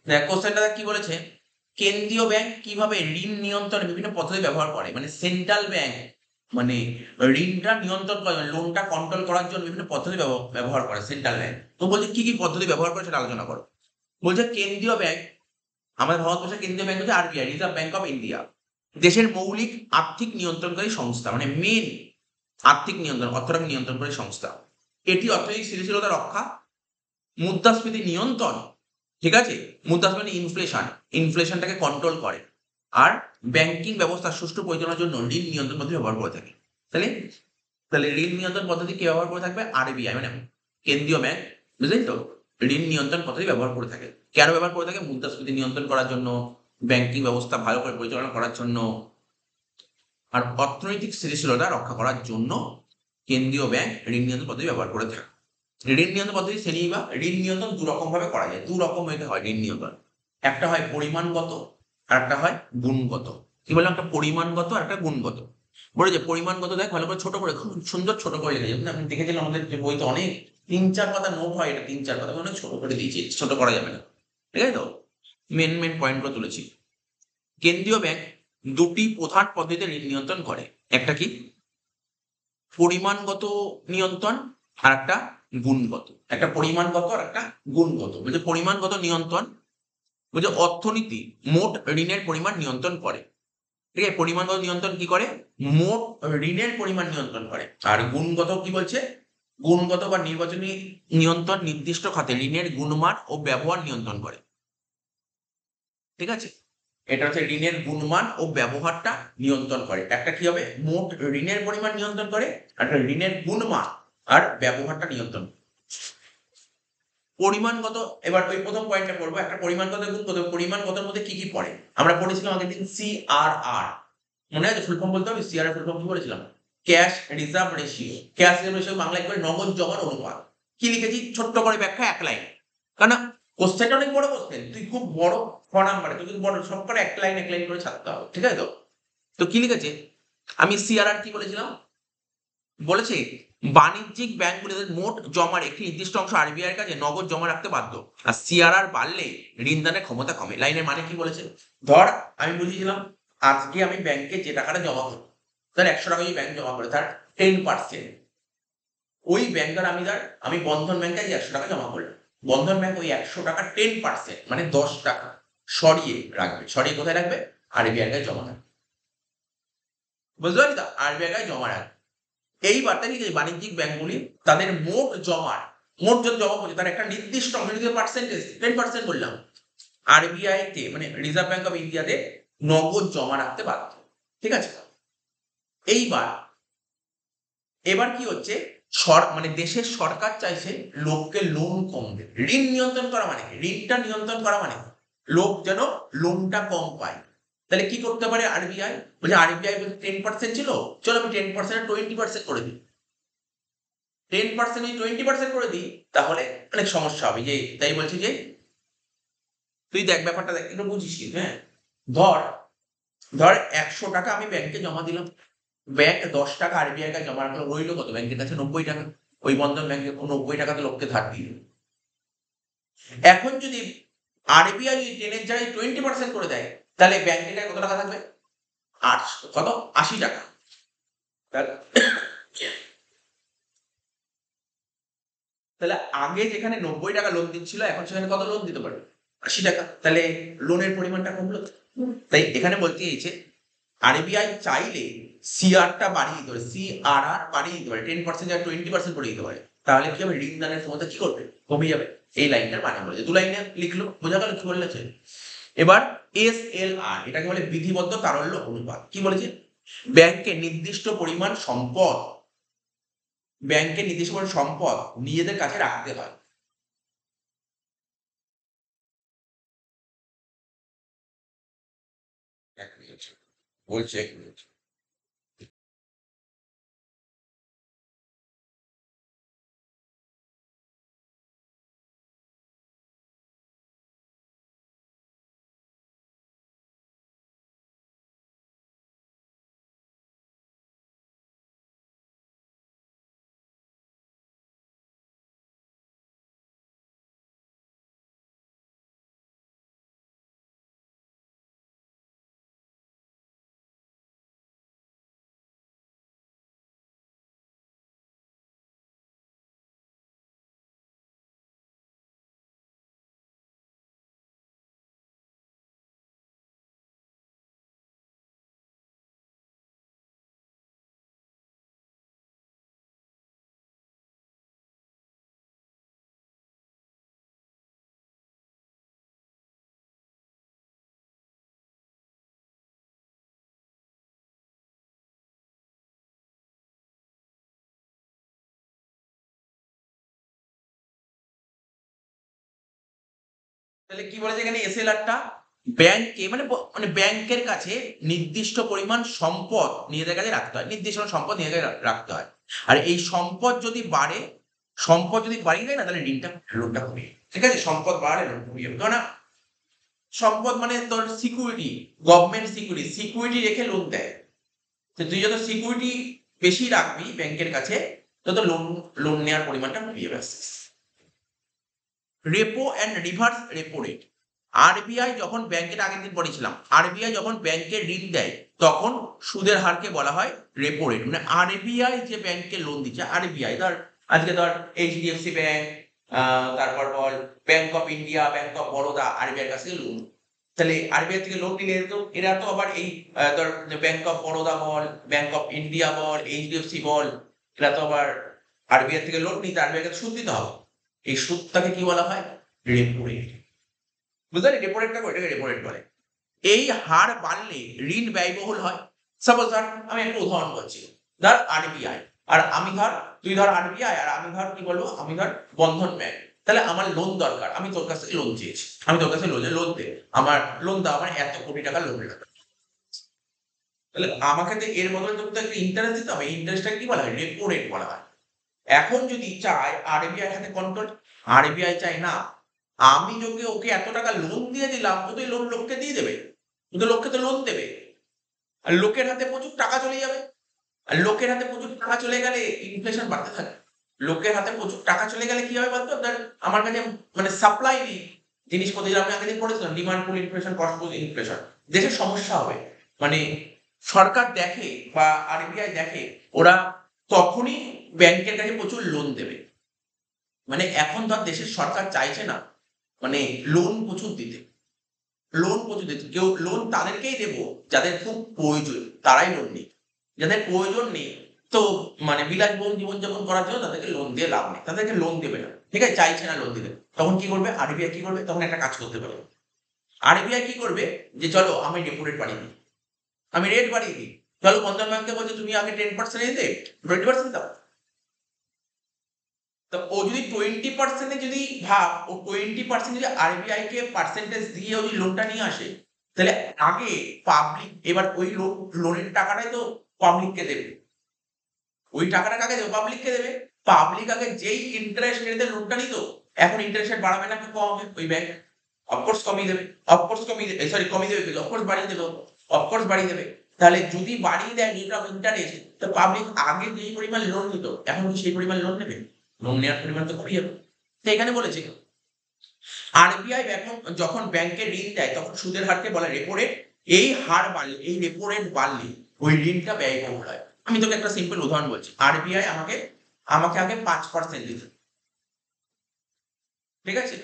দেখ কোশ্চেনটা কি বলেছে, কেন্দ্রীয় ব্যাংক কিভাবে ঋণ নিয়ন্ত্রণে বিভিন্ন পদ্ধতি ব্যবহার করে, মানে সেন্ট্রাল ব্যাংক মানে ঋণটা নিয়ন্ত্রণ করে, মানে লোনটা কন্ট্রোল করার জন্য বিভিন্ন পদ্ধতি ব্যবহার করে সেন্ট্রাল ব্যাংক। তো বলছে কি কি পদ্ধতি ব্যবহার করে সেটা আলোচনা করো। বলছে কেন্দ্রীয় ব্যাংক, আমাদের ভারতবর্ষের কেন্দ্রীয় ব্যাংক হচ্ছে RBI, reserve bank of India, দেশের মৌলিক আর্থিক নিয়ন্ত্রণকারী সংস্থা, মানে মেন আর্থিক নিয়ন্ত্রণ, অর্থনৈতিক নিয়ন্ত্রণকারী সংস্থা। এটি অর্থনৈতিক স্থিতিশীলতা রক্ষা, মুদ্রাস্ফীতি নিয়ন্ত্রণ, ঠিক আছে, মুদ্রাস্ফীতি ইনফ্লেশনটাকে কন্ট্রোল করে, আর ব্যাংকিং ব্যবস্থার সুষ্ঠু পরিচালনার জন্য ঋণ নিয়ন্ত্রণ পদ্ধতি ব্যবহার করে থাকে। তাহলে তাহলে ঋণ নিয়ন্ত্রণ পদ্ধতি কে ব্যবহার করে থাকবে? আরবিআই, মানে কেন্দ্রীয় ব্যাংক, বুঝলেন তো? ঋণ নিয়ন্ত্রণ পদ্ধতি ব্যবহার করে থাকে। কেন ব্যবহার করে থাকে? মুদ্রাস্ফীতি নিয়ন্ত্রণ করার জন্য, ব্যাংকিং ব্যবস্থা ভালো করে পরিচালনা করার জন্য, আর অর্থনৈতিক স্থিতিশীলতা রক্ষা করার জন্য কেন্দ্রীয় ব্যাংক ঋণ নিয়ন্ত্রণ পদ্ধতি ব্যবহার করে থাকে। ঋণ নিয়ন্ত্রণ পদ্ধতি শ্রেণী বা ঋণ নিয়ন্ত্রণ দু রকম ভাবে করা যায়, দু রকম ভাবে হয় ঋণ নিয়ন্ত্রণ। একটা হয় পরিমাণগত, আর একটা হয় গুণগত। কি বললাম? একটা পরিমাণগত আর একটা গুণগত। বলে যে পরিমাণগত, দেখ ভালো করে ছোট করে, খুব সুন্দর ছোট করে লিখে যাবেন। আপনি দেখেছিলেন আমাদের যে বইতে অনেক 3-4 পাতা নোট হয়, এটা 3-4 পাতা অনেক ছোট করে দিয়েছি, ছোট করা যাবে না, ঠিক আছে তো? মেন পয়েন্ট গুলো তুলেছি। কেন্দ্রীয় ব্যাংক দুটি প্রধান পদ্ধতিতে ঋণ নিয়ন্ত্রণ করে। একটা কি? পরিমাণগত নিয়ন্ত্রণ, আর একটা গুণগত। একটা পরিমাণগত আর একটা গুণগত। বলছে পরিমাণগত নিয়ন্ত্রণ, বলছে অর্থনীতি মোট ঋণের পরিমাণ নিয়ন্ত্রণ করে, ঠিক আছে? পরিমাণগত নিয়ন্ত্রণ কি করে? মোট ঋণের পরিমাণ নিয়ন্ত্রণ করে। আর গুণগত কি বলছে? গুণগত বা নির্বাচনী নিয়ন্ত্রণ নির্দিষ্ট খাতে ঋণের গুণমান ও ব্যবহার নিয়ন্ত্রণ করে, ঠিক আছে? এটা হচ্ছে ঋণের গুণমান ও ব্যবহারটা নিয়ন্ত্রণ করে। একটা কি হবে? মোট ঋণের পরিমাণ নিয়ন্ত্রণ করে, আর একটা ঋণের গুণমান আর ব্যবহারটা নিয়ন্ত্রণ। পরিমাণগত, এবার ওই প্রথম পয়েন্টটা পড়বো। একটা পরিমাণগত গুণগত। পরিমাণগতর মধ্যে কি কি পড়ে? আমরা পড়েছিলাম আগের দিন সিআরআর, মনে আছে? ফুল ফর্ম বলতে হবে। সিআরআর ফুল ফর্ম কি বলেছিলাম? Cash reserve ratio. Cash reserve ratio বাংলায় করে নগদ জমার অনুপাত। কি লিখেছি? ছোট্ট করে ব্যাখ্যা, এক লাইন। কারণ কোশ্চেনটা অনেক বড় কোশ্চেন, তুই খুব বড় 6 নাম্বারে, তুই কিন্তু বড় সব করে এক লাইন এক লাইন করে ছাড়তে হবে, ঠিক আছে তো? তো কি লিখেছে? আমি সিআরআর কি বলেছিলাম? বলেছে বাণিজ্যিক ব্যাংকগুলিতে মোট জমার একটি নির্দিষ্ট অংশ আরবিআই এর কাছে নগদ জমা রাখতে বাধ্য, আর সিআরআর বাড়লে ঋণদানের ক্ষমতা কমে। লাইনের মানে কি বলেছে? ধর আমি বুঝিয়েছিলাম, আজকে আমি ব্যাংকে যে টাকাটা জমা করবো, তার 100 টাকা যদি ব্যাংক জমা করে, তার 10%, ওই ব্যাংকের আমি বন্ধন ব্যাংকে যে 100 টাকা জমা করলাম, বন্ধন ব্যাংক ওই 100 টাকা 10% মানে 10 টাকা সরিয়ে রাখবে। সরিয়ে কোথায় রাখবে? আরবিআই এর কাছে জমা রাখবে। বুঝতে পারলি তো? আরবিআই এর কাছে জমা রাখবে। এইবার তাই কি, বাণিজ্যিক ব্যাংকগুলি তাদের মোট যত জমা পড়ছে তার একটা নির্দিষ্ট অংশ, যদি পার্সেন্টেজ 10% বললাম, আরবিআই তে মানে রিজার্ভ ব্যাংক অফ ইন্ডিয়াতে নগদ জমা রাখতে বাধ্য, ঠিক আছে? এইবার এবার কি হচ্ছে? মানে দেশের সরকার চাইছে লোককে লোন কম দেবে। ঋণ নিয়ন্ত্রণ করা মানে কি? ঋণটা নিয়ন্ত্রণ করা মানে কি? লোক যেন লোনটা কম পায়। তাহলে কি করতে পারে আরবিআই? বলছে আরবিআই বলছে 10% ছিল, চলো আমি 10% 20% করে দিই। 10% যদি 20% করে দিই, তাহলে অনেক সমস্যা হবে। যে তাই বলছি যে তুই দেখ ব্যাপারটা দেখ, একটু বুঝিস কিন্তু, হ্যাঁ? ধর ধর 100 টাকা আমি ব্যাংকে জমা দিলাম, ব্যাংক 10 টাকা আরবিআই কাছে জমা রাখলো, রইল কত? ব্যাংকের কাছে 90 টাকা। ওই বন্ধন ব্যাংকে 90 টাকা তো লোককে ধার দিয়ে দিল। এখন যদি আরবিআই যদি 10 এর জায়গায় 20% করে দেয়, তাহলে ব্যাংকের কাছে কত টাকা থাকবে? আট কত 80 টাকা। তাহলে আগে যেখানে 90 টাকা লোন দিচ্ছিল, এখন সেখানে কত লোন দিতে পারবে? 80 টাকা। তাহলে লোনের পরিমাণটা কমলো তো। তাই এখানে বলতে চাইছে আরবিআই চাইলে সিআরটা বাড়িয়ে দিতে পারে, সিআরআর বাড়িয়ে দিতে পারে, 10% আর 20% করে দিতে পারে। তাহলে কি হবে? ঋণ দানের ক্ষমতা কি করবে? কমে যাবে। এই লাইনটার মানে বলেছে, দু লাইনে লিখলো, বোঝা গেল কি বলেছে? এবার এসএলআর, এটাকে বলে বিধিবদ্ধ তারল্য অনুপাত। কি বলেছে? ব্যাংকে নির্দিষ্ট পরিমাণ সম্পদ ব্যাংকের নির্দিষ্ট পরিমাণ সম্পদ নিজেদের কাছে রাখতে হয়। এক মিনিট বলছে, এক মিনিট। তাহলে কি বলেছে এখানে এসএলআরটা ব্যাংকে মানে ব্যাংকের কাছে নির্দিষ্ট পরিমাণ সম্পদ নিজেদের কাছে রাখতে হয়, নির্দিষ্ট সম্পদ নিজেদের রাখতে হয়। আর এই সম্পদ যদি বাড়িয়ে যায় না, তাহলে লোনটা কমিয়ে, ঠিক আছে, সম্পদ বাড়ালে লোন কমিয়ে যাবে। কারণ সম্পদ মানে তোর সিকিউরিটি, গভর্নমেন্ট সিকিউরিটি রেখে লোন দেয়। তো তুই যত সিকিউরিটি বেশি রাখবি ব্যাংকের কাছে, তত লোন নেওয়ার পরিমাণটা কমিয়ে যাবে। Repo and reverse repo rate. RBI যখন ব্যাংকের আগের দিন পড়েছিলাম, আরবিআই যখন ব্যাংকে ঋণ দেয় তখন সুদের হারকে বলা হয় রেপো রেট। মানে আরবিআই যে ব্যাংকে লোন দিচ্ছে, আরবিআই ধর আজকে ধর এইচডিএফসি ব্যাংক, তারপর বল Bank of India, Bank of Baroda RBI কাছ থেকে লোন। তাহলে আরবিআই থেকে লোন নিলে তো এরা তো আবার এই ধর ব্যাংক অফ বরোদা বল, ব্যাংক অফ ইন্ডিয়া বল, এইচডিএফসি বল, এরা তো আবার আরবিআই থেকে লোন নিতে আরবিআই কে সুদ দিতে হবে। এই সুদটাকে কি বলা হয়? Repo rate. বুঝতে পারলি? রেপো রেটটা এটাকে রেপো রেট বলে। এই হার বাড়লে ঋণ ব্যয়বহুল হয়। সাপোজ ধর আমি একটা উদাহরণ বলছি, ধর আরবিআই আর আমি ধর, তুই ধর আরবিআই আর আমি ধর কি বলবো, আমি ধর বন্ধন ব্যাংক। তাহলে আমার লোন দরকার, আমি তোর কাছ থেকে লোন চেয়েছি, আমি তোর কাছে লোন দে, আমার লোন দাও, আমার এত কোটি টাকা লোন দরকার। তাহলে আমাকে তো এর বদলে তোকে তো একটা ইন্টারেস্ট দিতে হবে। ইন্টারেস্টটাকে কি বলা হয়? রেপো রেট বলা হয়। এখন যদি চায় আরবিআই হাতে কন্ট্রোল, আরবিআই চাই না আমি যদি ওকে এত টাকা লোন দিয়ে দিলাম, ও তো লোন লোককে দিয়ে দেবে, ও তো লোককে তো লোন দেবে, আর লোকের হাতে প্রচুর টাকা চলে যাবে। আর লোকের হাতে প্রচুর টাকা চলে গেলে ইনফ্লেশন বাড়তে থাকে। লোকের হাতে প্রচুর টাকা চলে গেলে কি হবে বলতো, ধর আমার কাছে মানে সাপ্লাই নেই জিনিসপত্র, যেটা আমি আগের দিন পড়েছিলাম, ডিমান্ড পুল ইনফ্লেশন, কস্ট পুল ইনফ্লেশন, দেশের সমস্যা হবে। মানে সরকার দেখে বা আরবিআই দেখে, ওরা তখনই ব্যাংকের কাছে প্রচুর লোন দেবে। মানে এখন ধর দেশের সরকার চাইছে না মানে লোন প্রচুর দিতে, কেউ লোন তাদেরকেই দেবো যাদের খুব প্রয়োজন, তারাই লোন নেই। যাদের প্রয়োজন নেই তো মানে বিলাসবহুল জীবনযাপন করার জন্য তাদেরকে লোন দিয়ে লাভ নেই, তাদেরকে লোন দেবে না, ঠিক আছে, চাইছে না লোন দিতে। তখন কি করবে আরবিআই? কি করবে তখন? একটা কাজ করতে পারবে আরবিআই, কি করবে যে চলো আমি রেপো রেট বাড়িয়ে দিই, আমি রেট বাড়িয়ে দিই। চলো বন্ধন ব্যাংকে বলছে তুমি আগে 10% দিতে, 20% দাও। তো ও যদি 20% যদি ভাব, ও 20% যদি আরবিআই কে পার্সেন্টেজ দিয়ে ওই লোনটা নিয়ে আসে, তাহলে আগে পাবলিক, এবার ওই লোনের টাকাটাই তো পাবলিককে দেবে, ওই টাকাটা কাকে দেবে? পাবলিককে দেবে। পাবলিক আগে যেই ইন্টারেস্ট রেটে লোনটা নিত, এখন ইন্টারেস্ট রেট বাড়াবে না কমাবে ওই ব্যাংক? অফকোর্স কমিয়ে দেবে, অফকোর্স কমিয়ে দেবে, সরি কমিয়ে দেবে, অফকোর্স বাড়িয়ে দেবে, অফকোর্স বাড়িয়ে দেবে। তাহলে যদি বাড়িয়ে দেয় রেট অফ ইন্টারেস্ট, তো পাবলিক আগে যেই পরিমাণ লোন নিত, এখন কি সেই পরিমাণ লোন নেবে? লোন নেওয়ার পরিমাণ তো কমিয়ে যাবে। তো এখানে বলেছে আরবিআই যখন ব্যাংকে ঋণ দেয় তখন সুদের হারকে বলে রেপো রেট। এই হার বাড়লে, এই রেপো রেট বাড়লে ওই ঋণটা ব্যয়বহুল হয়। আমি তোকে একটা সিম্পল উদাহরণ বলছি, আরবিআই আমাকে আমাকে আগে 5% দিত, ঠিক আছে,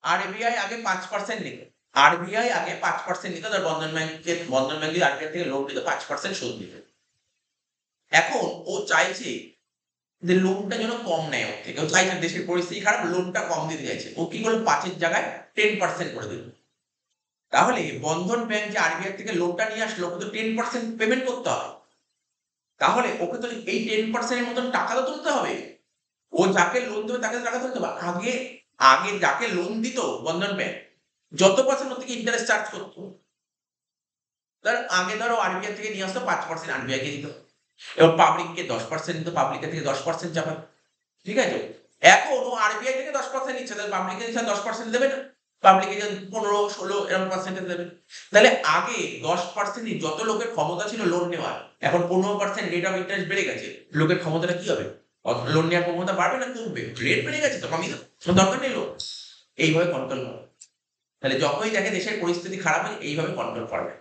আরবিআই আগে 5% নিত, আরবিআই আগে 5% নিত, তার বন্ধন ব্যাংক যদি আরবিআই থেকে লোন নিত 5% সুদ দিত। এখন ও চাইছে যে লোনটা যেন কম নেয় ওর থেকে, ও চাইছে দেশের পরিস্থিতি খারাপ, লোনটা কম দিতে চাইছে। ও কি করলো? 5-এর জায়গায় 10% করে দিল। তাহলে বন্ধন ব্যাংক যে আরবিআই থেকে লোনটা নিয়ে আসলো, ওকে তো 10% পেমেন্ট করতে হবে। তাহলে ওকে তো এই 10% এর মতন টাকা তো তুলতে হবে। ও যাকে লোন দেবে তাকে টাকা তুলতে হবে। আগে আগে যাকে লোন দিত বন্ধন ব্যাংক, যত পার্সেন্ট ওর থেকে ইন্টারেস্ট চার্জ করতো, আগে ধরো আরবিআই থেকে নিয়ে আসতো 5% আরবিআই কে দিত, এবার পাবলিককে 10% দিত, পাবলিকের থেকে 10% চাপায়, ঠিক আছে। এখন ও আরবিআই থেকে 10% নিচ্ছে, তাহলে পাবলিকের নিচ্ছে 10% দেবে না, পাবলিকে যে 15-16 এরকম পার্সেন্টেজ দেবে। তাহলে আগে 10% যত লোকের ক্ষমতা ছিল লোন নেওয়ার, এখন 15% রেট অফ ইন্টারেস্ট বেড়ে গেছে, লোকের ক্ষমতাটা কি হবে? লোন নেওয়ার ক্ষমতা বাড়বে না কমবে? রেট বেড়ে গেছে তো কমিয়ে দাও, দরকার নেই লোন। এইভাবে কন্ট্রোল করো। তাহলে যখনই দেখে দেশের পরিস্থিতি খারাপ হয় এইভাবে কন্ট্রোল করবে।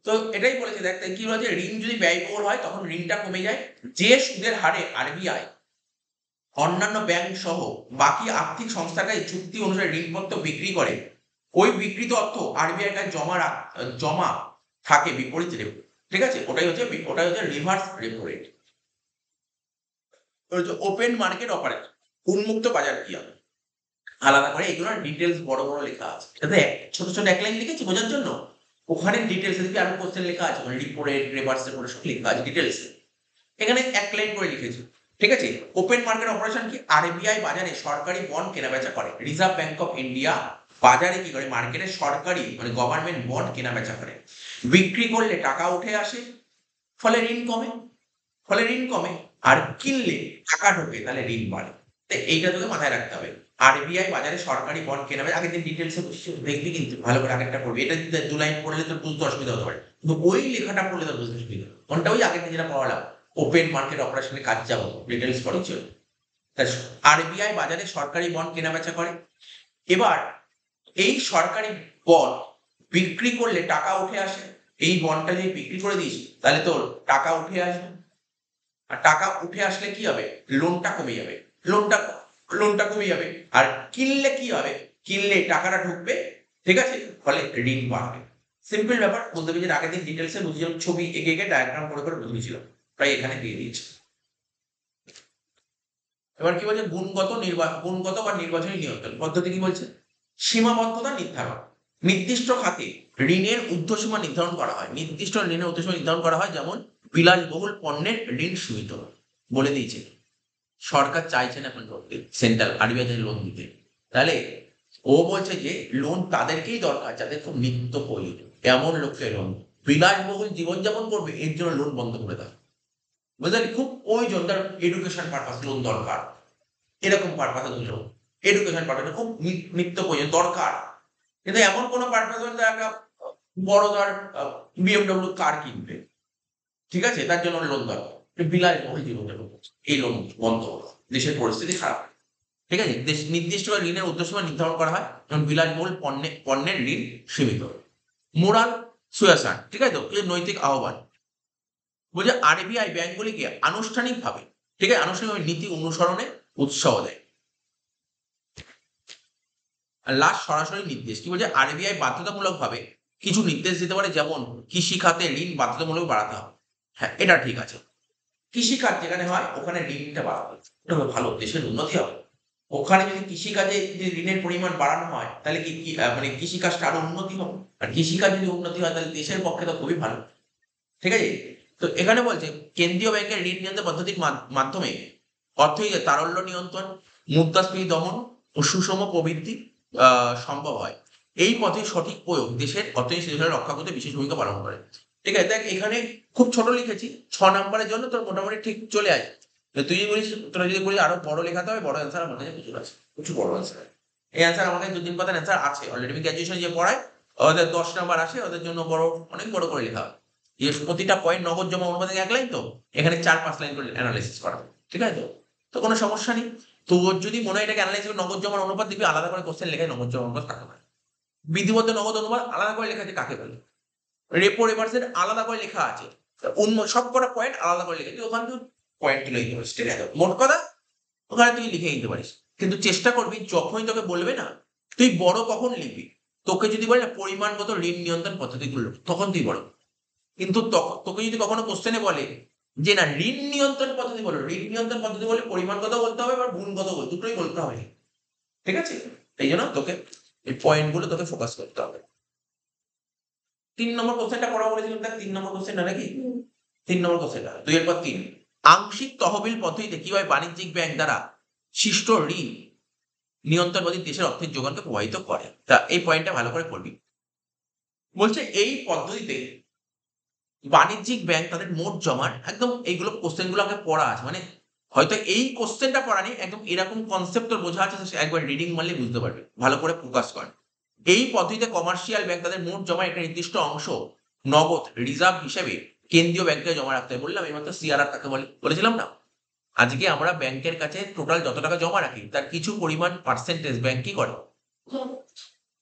তো এটাই বলেছে, দেখ কি বলেছে, ঋণ যদি ব্যয়বহুল হয় তখন ঋণটা কমে যায়। যে সুদের হারে আরবিআই অন্যান্য ব্যাংক সহ বাকি আর্থিক সংস্থার কাছে চুক্তি অনুসারে ঋণপত্র বিক্রি করে, ওই বিকৃত অর্থ আরবিআই কাছে জমা থাকে বিপরীত রেপো, ঠিক আছে, ওটাই হচ্ছে reverse repo rate. Open market operation, উন্মুক্ত বাজার ক্রিয়া, আলাদা করে এগুলো ডিটেলস বড় বড় লেখা আছে, এটাতে ছোট ছোট এক লাইন লিখেছি বোঝার জন্য, ওখানে ডিটেলস দেখবি আরো কোশ্চেন লেখা আছে, মানে repo rate, reverse repo rate সব লেখা আছে ডিটেলস। এখানে এক লাইন করে লিখেছি। ঠিক আছে। ওপেন মার্কেট অপারেশন কি? আরবিআই বাজারে সরকারি বন্ড কেনাবেচা করে। রিজার্ভ ব্যাংক অফ ইন্ডিয়া বাজারে কি করে? মার্কেটে সরকারি মানে গভর্নমেন্ট বন্ড কেনাবেচা করে। বিক্রি করলে টাকা উঠে আসে, ফলে ঋণ কমে, আর কিনলে টাকা ঢোকে, তাহলে ঋণ বাড়ে। তো এইটা তোকে মাথায় রাখতে হবে। আরবিআই বাজারে সরকারি বন্ড কেনাবেচা, আগের দিন ডিটেলসে দেখবি কিন্তু ভালো করে আগেরটা পড়বি। এটা যদি 2 লাইন পড়লে তোর বুঝতে অসুবিধা হতে পারে, কিন্তু ওই লেখাটা পড়লে তোর বুঝতে সুবিধা হবে। কোনটা? ওই আগের দিন যেটা পড়ালাম, ওপেন মার্কেট অপারেশনের কাজ যাবো ডিটেলস পড়েছিল। আরবিআই বাজারে সরকারি বন্ড কেনাবেচা করে। এবার এই সরকারি বন্ড বিক্রি করলে টাকা উঠে আসে। এই বন্ডটা যদি বিক্রি করে দিস তাহলে তোর টাকা উঠে আসবে, আর টাকা উঠে আসলে কি হবে? লোনটা কমে যাবে, লোনটা কমে যাবে। আর কিনলে কি হবে? কিনলে টাকাটা ঢুকবে, ঠিক আছে, ফলে ঋণ বাড়বে। সিম্পল ব্যাপার। বলতে পারি যে আগের দিন ডিটেলসে বুঝিয়ে ছবি এঁকে এঁকে ডায়াগ্রাম করে করে বুঝিয়েছিল, প্রায় এখানে দিয়ে দিয়েছে। এবার কি বলছে? গুণগত বা নির্বাচনী নিয়ন্ত্রণ পদ্ধতি কি বলছে? সীমাবদ্ধতা নির্ধারণ। নির্দিষ্ট খাতে ঋণের ঊর্ধ্বসীমা নির্ধারণ করা হয়। নির্দিষ্ট ঋণের ঊর্ধ্বসীমা নির্ধারণ করা হয়, যেমন বিলাসবহুল পণ্যের ঋণ সীমিত। বলে দিয়েছে সরকার চাইছে না এখন সেন্ট্রাল আরবিআই লোন দিতে। তাহলে ও বলছে যে লোন তাদেরকেই দরকার যাদের খুব নিত্য প্রয়োজন, এমন লোককে লোন। বিলাসবহুল জীবনযাপন করবে, এর জন্য লোন বন্ধ করে দেয়। বুঝলি? খুব প্রয়োজন, তার এডুকেশন পারপাস লোন দরকার, এরকম পারপাসে লোন, এডুকেশন পারপাসে খুব নিত্য প্রয়োজন দরকার। কিন্তু এমন কোনো পারপাস হলে একটা বড় ধর বিএমডব্লিউ কার কিনবে, ঠিক আছে, তার জন্য লোন দরকার। বিলাসবহুল জীবনযাপন করছে, এই লোন বন্ধ হলো, দেশের পরিস্থিতি খারাপ। ঠিক আছে। নির্দিষ্ট ঋণের উদ্দেশ্য নির্ধারণ করা হয়, যেমন বিলাসবহুল পণ্যের ঋণ সীমিত। মোরাল সুয়াসান, ঠিক আছে তো, নৈতিক আহ্বান। বলছে আরবিআই ব্যাংকগুলিকে আনুষ্ঠানিকভাবে, ঠিক আছে, আনুষ্ঠানিকভাবে নীতি অনুসরণে উৎসাহ দেয়। আর লাস্ট সরাসরি নির্দেশ কি বলছে? আরবিআই বাধ্যতামূলকভাবে কিছু নির্দেশ দিতে পারে, যেমন কৃষি খাতে ঋণ বাধ্যতামূলক বাড়াতে হবে। হ্যাঁ, এটা ঠিক আছে। কৃষিকাজ যেখানে হয় ওখানে ঋণটা বাড়াবে, এটা ভালো, দেশের উন্নতি হবে। ওখানে যদি কৃষিকাজে যদি ঋণের পরিমাণ বাড়ানো হয় তাহলে কি মানে কৃষিকাজটা আরো উন্নতি হবে। আর কৃষিকাজ যদি উন্নতি হয় তাহলে দেশের পক্ষে তো খুবই ভালো। ঠিক আছে। তো এখানে বলছে কেন্দ্রীয় ব্যাংকের ঋণ নিয়ন্ত্রণ পদ্ধতির মাধ্যমে অর্থনীতিতে তারল্য নিয়ন্ত্রণ, মুদ্রাস্ফীতি দমন ও সুষম প্রবৃদ্ধি সম্ভব হয়। এই পথে সঠিক প্রয়োগ দেশের অর্থনীতি রক্ষা করতে বিশেষ ভূমিকা পালন করে। ঠিক আছে। দেখ এখানে খুব ছোট লিখেছি, 6 নম্বরের জন্য তোর মোটামুটি ঠিক চলে আসে। তুই যদি বলিস, তোরা যদি বলিস আরো বড় লেখাতে হবে, বড় অ্যান্সার আমার কাছে প্রচুর আছে, প্রচুর বড় অ্যান্সার। এই অ্যান্সার আমার কাছে 2-3 পাতার অ্যান্সার আছে অলরেডি। আমি গ্র্যাজুয়েশন যে পড়াই, ওদের 10 নাম্বার আসে, ওদের জন্য বড়, অনেক বড় করে লেখা হয়। প্রতিটা পয়েন্ট নগদ জমা অনুপাতে 1 লাইন, তো এখানে 4-5 লাইন করে অ্যানালাইসিস করা, ঠিক আছে তো? তো কোনো সমস্যা নেই। তো ওর যদি মনে হয় এটাকে অ্যানালাইসিস করে নগদ জমার অনুপাত দিবি, আলাদা করে কোশ্চেন লেখায় নগদ জমা অনুপাত কাকে বলে, বিধিবদ্ধ নগদ অনুপাত আলাদা করে লেখা আছে কাকে বলে, রেপো রিভার্সের আলাদা করে লেখা আছে, সবকটা পয়েন্ট আলাদা করে লেখা, তুই ওখানে তুই পয়েন্ট তুলে দিতে পারিস, ঠিক আছে? মোট কথা ওখানে তুই লিখে নিতে পারিস, কিন্তু চেষ্টা করবি যখনই তোকে বলবে না তুই বড় কখন লিখবি। তোকে যদি বলে না পরিমাণগত ঋণ নিয়ন্ত্রণ পদ্ধতিগুলো, তখন তুই বড়। কিন্তু তোকে যদি কখনো কোশ্চেনে বলে যে না ঋণ নিয়ন্ত্রণ পদ্ধতি বলো, ঋণ নিয়ন্ত্রণ পদ্ধতি বলে পরিমাণগত বলতে হবে বা গুণগত বলতে, দুটোই বলতে হবে, ঠিক আছে? এই জন্য তোকে এই পয়েন্ট গুলো তোকে ফোকাস করতে হবে। 3 নম্বর কোশ্চেনটা পড়া বলেছিলাম, দেখ 3 নম্বর কোশ্চেনটা নাকি 3 নম্বর কোশ্চেনটা 2 এর পর 3। আংশিক তহবিল পদ্ধতিতে কিভাবে বাণিজ্যিক ব্যাংক দ্বারা সৃষ্ট ঋণ নিয়ন্ত্রণবাদী দেশের অর্থের যোগানকে প্রভাবিত করে। তা এই পয়েন্টটা ভালো করে পড়বি। বলছে এই পদ্ধতিতে বাণিজ্যিক ব্যাংক তাদের মোট জমার একদম এইগুলো কোশ্চেন গুলো আগে পড়া আছে, মানে হয়তো এই কোশ্চেনটা পড়া নেই, একদম এরকম কনসেপ্ট তোর বোঝা আছে, একবার রিডিং মারলে বুঝতে পারবে। ভালো করে ফোকাস কর। এই পদ্ধতিতে কমার্শিয়াল ব্যাংক তাদের মোট জমার একটা নির্দিষ্ট অংশ নগদ রিজার্ভ হিসেবে কেন্দ্রীয় ব্যাংকে জমা রাখতে হয়। বললাম এইমাত্র সিআরআর কাকে বলে, বলেছিলাম না? আজকে আমরা ব্যাংকের কাছে টোটাল যত টাকা জমা রাখি তার কিছু পরিমাণ পার্সেন্টেজ ব্যাংক কি করে,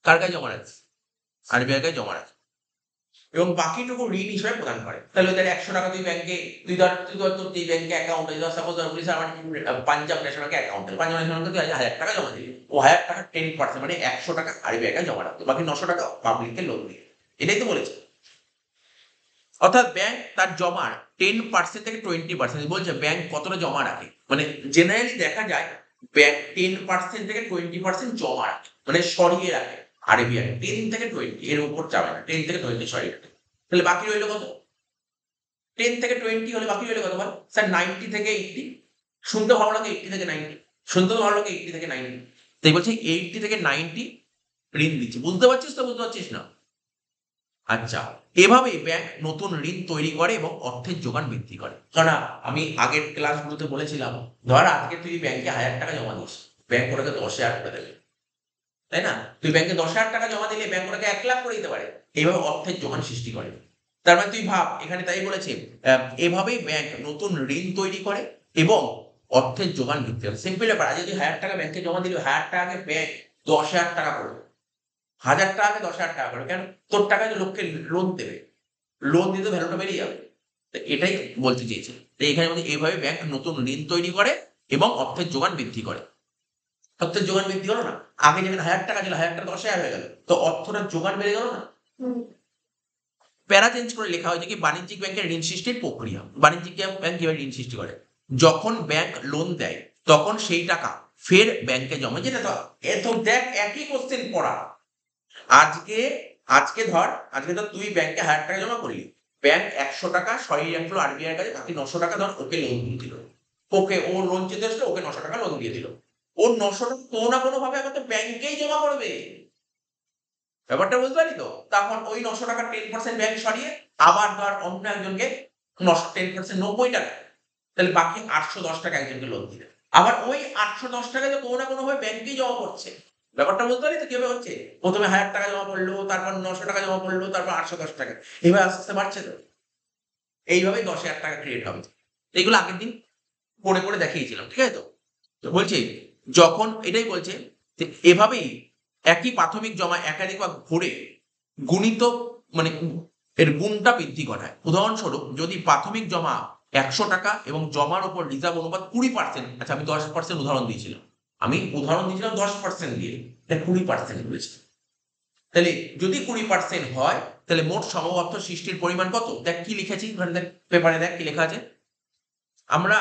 কার কাছে জমা রাখে? আরবিআই কাছে জমা রাখে, এবং বাকিটুকু ঋণ হিসেবে প্রদান করে। তাহলে ওদের 100 টাকা তুই ব্যাংকে, তুই ধর তোর যে ব্যাংকে অ্যাকাউন্ট আছে, সাপোজ ধর বলিস আমার পাঞ্জাব ন্যাশনাল ব্যাংকে অ্যাকাউন্ট আছে, পাঞ্জাব ন্যাশনাল ব্যাংকে তুই 1000 টাকা জমা দিবি, ও 1000 টাকা 10% মানে 100 টাকা আরবিআই কাছে জমা রাখতো, বাকি 900 টাকা পাবলিককে লোন দিয়ে। এটাই তো বলেছে। অর্থাৎ ব্যাংক তার জমার 10% থেকে 20% বলছে ব্যাংক কতটা জমা রাখে। মানে জেনারেলি দেখা যায় ব্যাংক 10% থেকে 20% জমা রাখে, মানে সরিয়ে রাখে। আরবিআই 10 থেকে 20 এর উপর যাবে না, 10 থেকে 20 সরিয়ে রাখে। তাহলে বাকি রইল কত? 10 থেকে 20 হলে বাকি রইল কত বল? স্যার 90 থেকে 80, শুনতে ভালো লাগে 80 থেকে 90, শুনতে তো ভালো লাগে 80 থেকে 90, তাই বলছে 80 থেকে 90 ঋণ দিচ্ছি। বুঝতে পারছিস তো বুঝতে পারছিস না? আচ্ছা, এভাবেই ব্যাংক নতুন ঋণ তৈরি করে এবং অর্থের যোগান বৃদ্ধি করে। কারণ আমি আগের ক্লাসগুলোতে বলেছিলাম, ধর আজকে তুই ব্যাংকে 1000 টাকা জমা দিস, ব্যাংক ওটাকে 10,000 করে দেবে। তাই না? তুই ব্যাংকে 10,000 টাকা জমা দিলে ব্যাংক ওটাকে 1 লাখ করে দিতে পারে। এইভাবে অর্থের যোগান সৃষ্টি করে। তার মানে তুই ভাব, এখানে তাই বলেছে, এভাবেই ব্যাংক নতুন ঋণ তৈরি করে এবং অর্থের যোগান বৃদ্ধি করে। সিম্পল ব্যাপার। আজ যদি 1000 টাকা ব্যাংকে জমা দিলি, 1000 টাকাকে ব্যাংক 10,000 টাকা করবে। 1000 টাকাকে 10,000 টাকা করবে। কেন? তোর টাকায় তো লোককে লোন দেবে। লোন দিতে ভ্যালুটা বেড়ে যাবে। তো এটাই বলতে চেয়েছে। তো এখানে বলছে এইভাবে ব্যাংক নতুন ঋণ তৈরি করে এবং অর্থের যোগান বৃদ্ধি করে। অর্থের যোগান বৃদ্ধি হলো না? আগে যেখানে 1000 টাকা ছিল 1000 টাকা 10,000 হয়ে গেল। তো অর্থটার যোগান বেড়ে গেল না? প্যারা চেঞ্জ করে লেখা হয়েছে কি বাণিজ্যিক ব্যাংকের ঋণ সৃষ্টির প্রক্রিয়া। বাণিজ্যিক ব্যাংক কিভাবে ঋণ সৃষ্টি করে? যখন ব্যাংক লোন দেয় তখন সেই টাকা ফের ব্যাংকে জমা। যেটা তো এত দেখ একই কোশ্চেন পড়া। আজকে আজকে ধর তুই ব্যাংকে 1000 টাকা জমা করলি। ব্যাংক 100 টাকা সরিয়ে রাখলো আরবিআই এর কাছে, বাকি 900 টাকা ধর ওকে লোন দিয়ে দিল। ওকে ও লোন চেতে আসলো, ওকে 900 টাকা লোন দিয়ে দিল। ওর 900 টাকা কোনো না কোনো ভাবে আবার তো ব্যাংকেই জমা করবে। ব্যাপারটা বুঝতে পারলি তো? তখন ওই 900 টাকার 10% ব্যাংক সরিয়ে আবার ধর অন্য একজনকে 10% 90 টাকা। তাহলে বাকি 810 টাকা একজনকে লোন দিলে। আবার ওই 810 টাকা যে কোনো না কোনোভাবে ব্যাংকেই জমা করছে। ব্যাপারটা বুঝতে পারলি তো কিভাবে হচ্ছে? প্রথমে 1000 টাকা জমা করলো, তারপর 900 টাকা জমা করলো, তারপর 810 টাকা। এভাবে আস্তে, আস্তে বাড়ছে তো। এইভাবেই 10,000 টাকা ক্রিয়েট হবে। এগুলো আগের দিন পড়ে দেখিয়েছিলাম। ঠিক আছে তো? তো বলছে যখন এটাই বলছে যে এভাবেই একই প্রাথমিক জমা একাধিকবার ঘুরে গুণিত মানে এর গুণটা বৃদ্ধি ঘটায়। উদাহরণস্বরূপ যদি প্রাথমিক জমা 100 টাকা এবং জমার উপর রিজার্ভ অনুপাত 20%, আচ্ছা আমি 10% উদাহরণ দিয়েছিলাম। 10% দিয়ে। এটা 20% হয়েছে। তাহলে যদি 20% হয় তাহলে মোট সমবর্থ সৃষ্টির পরিমাণ কত? দেখ কি লিখেছি, দেখ পেপারে দেখ কি লেখা আছে। আমরা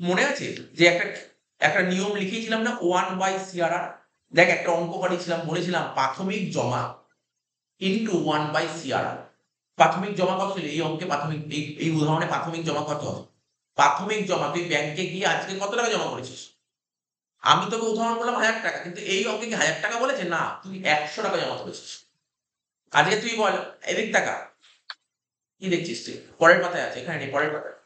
মনে আছে যে একটা নিয়ম লিখেছিলাম না 1/CRR। দেখ একটা অঙ্ক করেছিলাম, বলেছিলাম প্রাথমিক জমা ইনটু 1/CRR। প্রাথমিক জমা কত ছিল? এই অঙ্কে প্রাথমিক এই উদাহরণে প্রাথমিক জমা কত? প্রাথমিক জমা তুই ব্যাংকে গিয়ে আজকে কত টাকা জমা করেছিস? আমি তোকে উদাহরণ বললাম 1000 টাকা, কিন্তু এই অঙ্কে কি 1000 টাকা বলেছে? না, তুই 100 টাকা জমা করেছিস। আজকে তুই বল এদিক টাকা কি দেখছিস তুই? পরের পাতায় আছে, এখানে নেই, পরের পাতায়।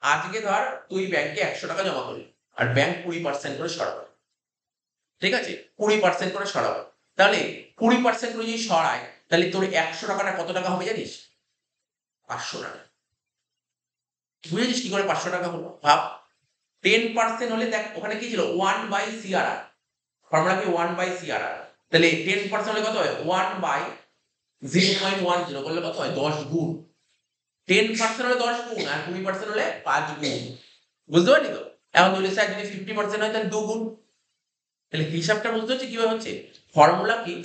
আজকে ধর তুই ব্যাংকে 100 টাকা জমা করলি আর ব্যাংক 20% করে সরাবে। ঠিক আছে? 20% করে সরাবে। তাহলে 20% করে যদি সরায় তাহলে তোর 100 টাকাটা কত টাকা হবে জানিস? 500 টাকা। বুঝেছিস কি করে 500 টাকা হলো? ভাব। 10% হলে দেখ ওখানে কি ছিল? 1/CRR। ফর্মুলা কি? 1/CRR। তাহলে 10% হলে কত হয়? 1/0.10 করলে কত হয়? 10 গুণ। 10% হলে 10 গুণ আর 20% হলে 5 গুণ। বুঝতে পারলি তো? এখন বলি স্যার যদি 50% হয় তাহলে 2 গুণ। তাহলে হিসাবটা বুঝতে হচ্ছে কিভাবে হচ্ছে? ফর্মুলা কি?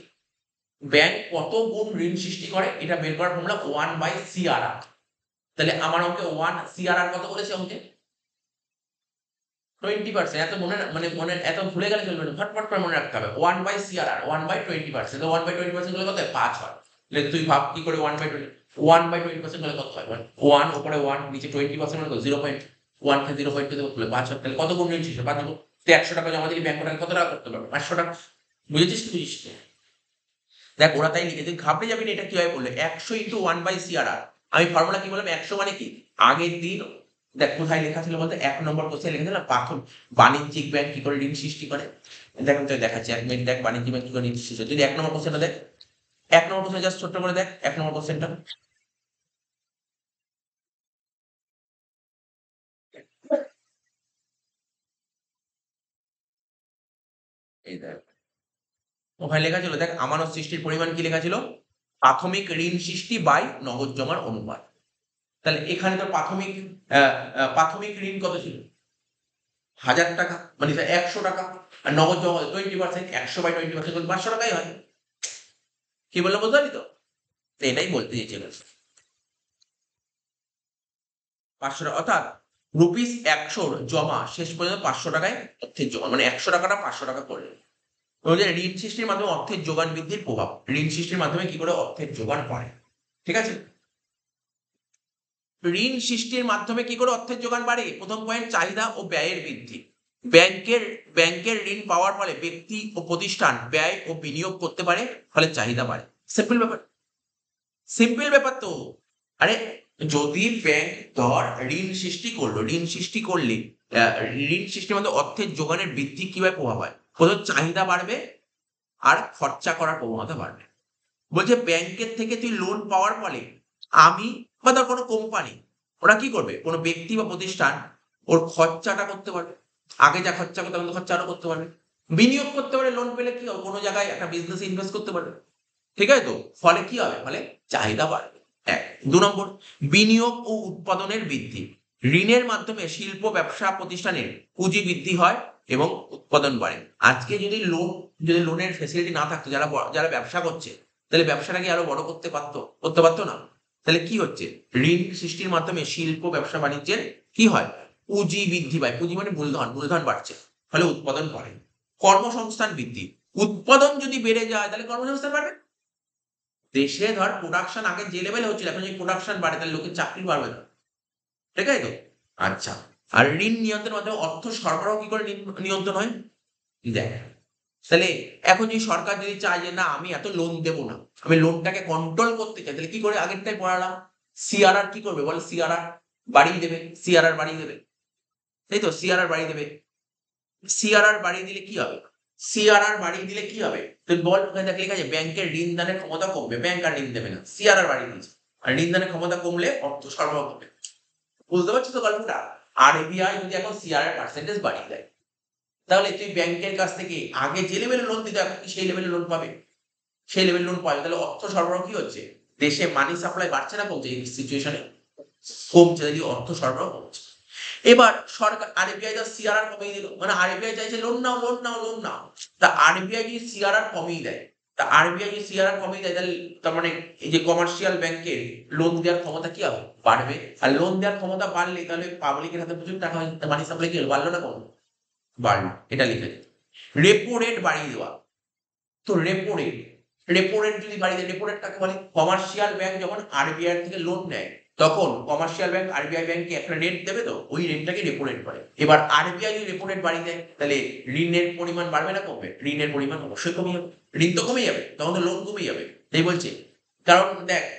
ব্যাংক কত গুণ ঋণ সৃষ্টি করে এটা বের করার ফর্মুলা 1/CRR। তাহলে আমার অঙ্কে 1 CRR কত বলেছে অঙ্কে? 20%। এত মনে এত ভুলে গেলে চলবে না। ফটফট করে মনে রাখতে হবে। 1/CRR 1/20%। 1/20% হলে কত হয়? 5 হয়। তাহলে তুই ভাব কি করে 1/20% হলে কত হয়? 1 উপরে 1 নিচে 20% হলে কত? 0.1 কে 0.2 দিয়ে করলে 5 হয়। তাহলে কত গুণ ঋণ সৃষ্টি? 5 গুণ। তুই 100 টাকা জমা দিলি ব্যাংক ওটাকে কত টাকা করতে পারবে? 500 টাকা। বুঝেছিস কি বুঝিস নি? দেখ ওরা তাই লিখেছে, ঘাবড়ে যাবি না। এটা কিভাবে বললো? 100 ইন্টু 1/CRR। আমি ফর্মুলা কি বললাম? 100 মানে কি? আগের দিন দেখ কোথায় লেখা ছিল বলতে 1 নম্বর কোশ্চেনে লিখেছে না বাণিজ্যিক ব্যাংক কি করে ঋণ সৃষ্টি করে। দেখ আমি তোকে দেখাচ্ছি 1 মিনিট। দেখ বাণিজ্যিক ব্যাংক কি করে ঋণ সৃষ্টি করে। যদি 1 নম্বর কোশ্চেনটা দেখ, 1 নম্বর কোশ্চেন জাস্ট ছোট্ট করে দেখ 1 নম্বর কোশ্চেনটা। এই দেখ ওখানে লেখা ছিল, দেখ আমানত সৃষ্টির পরিমাণ কি লেখা ছিল? প্রাথমিক ঋণ সৃষ্টি বাই নগদ জমার অনুপাত। তাহলে এখানে তো প্রাথমিক ঋণ কত ছিল? 1000 টাকা, মানে 100 টাকা। আর নগদ জমা 20%, 100/20% 500 টাকাই হয়। কি বললাম বুঝতে পারলি তো? তো এটাই বলতে চেয়েছিল। 500 টাকা অর্থাৎ রুপিস 100 জমা শেষ পর্যন্ত 500 টাকায় অর্থের জমা, মানে 100 টাকাটা 500 টাকা করলে। ঋণ সৃষ্টির মাধ্যমে অর্থের যোগান বৃদ্ধির প্রভাব। ঋণ সৃষ্টির মাধ্যমে কি করে অর্থের যোগান করে। ঠিক আছে? ঋণ সৃষ্টির মাধ্যমে কি করে অর্থের যোগান বাড়ে? প্রথম পয়েন্ট, চাহিদা ও ব্যয়ের বৃদ্ধি। ব্যাংকের ঋণ পাওয়ার ফলে ব্যক্তি ও প্রতিষ্ঠান ব্যয় ও বিনিয়োগ করতে পারে, ফলে চাহিদা বাড়ে। সিম্পল ব্যাপার তো। আরে যদি ব্যাংক ধর ঋণ সৃষ্টি করলে ঋণ সৃষ্টির মধ্যে অর্থের যোগানের বৃদ্ধি কিভাবে প্রভাব হয়? প্রথম, চাহিদা বাড়বে আর খরচা করার প্রবণতা বাড়বে। বলছে ব্যাংকের থেকে তুই লোন পাওয়ার ফলে আমি বা ধর কোনো কোম্পানি, ওরা কি করবে? কোনো ব্যক্তি বা প্রতিষ্ঠান ওর খরচাটা করতে পারবে, আগে যা খরচা করতে হবে খরচা আরো করতে পারবে। বিনিয়োগ করতে পারে, লোন পেলে কি হবে? কোনো জায়গায় একটা বিজনেসে ইনভেস্ট করতে পারবে। ঠিক আছে তো? ফলে কি হবে? ফলে চাহিদা বাড়বে। এক। ২ নম্বর, বিনিয়োগ ও উৎপাদনের বৃদ্ধি। ঋণের মাধ্যমে শিল্প ব্যবসা প্রতিষ্ঠানের পুঁজি বৃদ্ধি হয় এবং উৎপাদন বাড়ে। আজকে যদি লোনের ফেসিলিটি না থাকতো, যারা ব্যবসা করছে, তাহলে ব্যবসাটা কি আরো বড় করতে পারতো না? তাহলে কি হচ্ছে? ঋণ সৃষ্টির মাধ্যমে শিল্প ব্যবসা বাণিজ্যের কি হয়? পুঁজি বৃদ্ধি পায়। পুঁজি মানে মূলধন বাড়ছে, ফলে উৎপাদন বাড়ে। কর্মসংস্থান বৃদ্ধি। উৎপাদন যদি বেড়ে যায় তাহলে কর্মসংস্থান বাড়বে। দেশে ধর প্রোডাকশন আগে যে লেভেলে হচ্ছিল, এখন যদি প্রোডাকশন বাড়ে তাহলে লোকের চাকরি বাড়বে না। ঠিক আছে তো? আচ্ছা। আর ঋণ নিয়ন্ত্রণের মাধ্যমে অর্থ সরবরাহ কি করে নিয়ন্ত্রণ হয়? দেখ, তাহলে এখন যদি সরকার যদি চায় যে না আমি এত লোন দেব না, আমি লোনটাকে কন্ট্রোল করতে চাই, তাহলে কি করে? আগেরটাই পড়ালাম, সিআরআর কি করবে বল? সিআরআর বাড়িয়ে দেবে। তাই তো? সিআরআর বাড়িয়ে দেবে। সিআরআর বাড়িয়ে দিলে কি হবে? তুই বল, ওখানে দেখ লেখা আছে ব্যাংকের ঋণ দানের ক্ষমতা কমবে, ব্যাংক আর ঋণ দেবে না, সিআরআর বাড়িয়ে দিয়েছে। আর ঋণ দানের ক্ষমতা কমলে অর্থ সরবরাহ কমবে। বুঝতে পারছিস তো গল্পটা? আরবিআই যদি এখন সিআরআর পার্সেন্টেজ বাড়িয়ে দেয়, তাহলে তুই ব্যাংকের কাছ থেকে আগে যে লেভেলে লোন দিতে, এখন কি সেই লেভেলে লোন পাবে? সেই লেভেলে লোন পাবে। তাহলে অর্থ সরবরাহ কি হচ্ছে? দেশে মানি সাপ্লাই বাড়ছে না কমছে? এই সিচুয়েশনে কমছে, যদি অর্থ সরবরাহ কমছে। এবার সরকার আরবিআই যা সিআরআর কমিয়ে দিল, মানে আরবিআই চাইছে লোন নাও। তা আরবিআই যদি সিআরআর কমিয়ে দেয়, তাহলে তার মানে এই যে কমার্শিয়াল ব্যাংকের লোন দেওয়ার ক্ষমতা কি হবে? বাড়বে। আর লোন দেওয়ার ক্ষমতা বাড়লে তাহলে পাবলিকের হাতে প্রচুর টাকা, মানি সাপ্লাই কি হলো? বাড়লো না কমলো? বাড়লো। এটা লিখে দিই। রেপো রেট বাড়িয়ে দেওয়া। তো রেপো রেট যদি বাড়িয়ে দেয়, রেপো রেট কাকে বলে? কমার্শিয়াল ব্যাংক যখন আরবিআই থেকে লোন নেয়, তখন কমার্শিয়াল ব্যাংক আরবিআই ব্যাংককে একটা রেট দেবে, তো ওই রেটটাকে রেপো রেট বলে। এবার আরবিআই যদি রেপো রেট বাড়িয়ে দেয়, তাহলে ঋণের পরিমাণ বাড়বে না কমবে? ঋণের পরিমাণ অবশ্যই কমে যাবে। ঋণ তো কমে যাবে, তখন তো লোন কমে যাবে। তাই বলছে।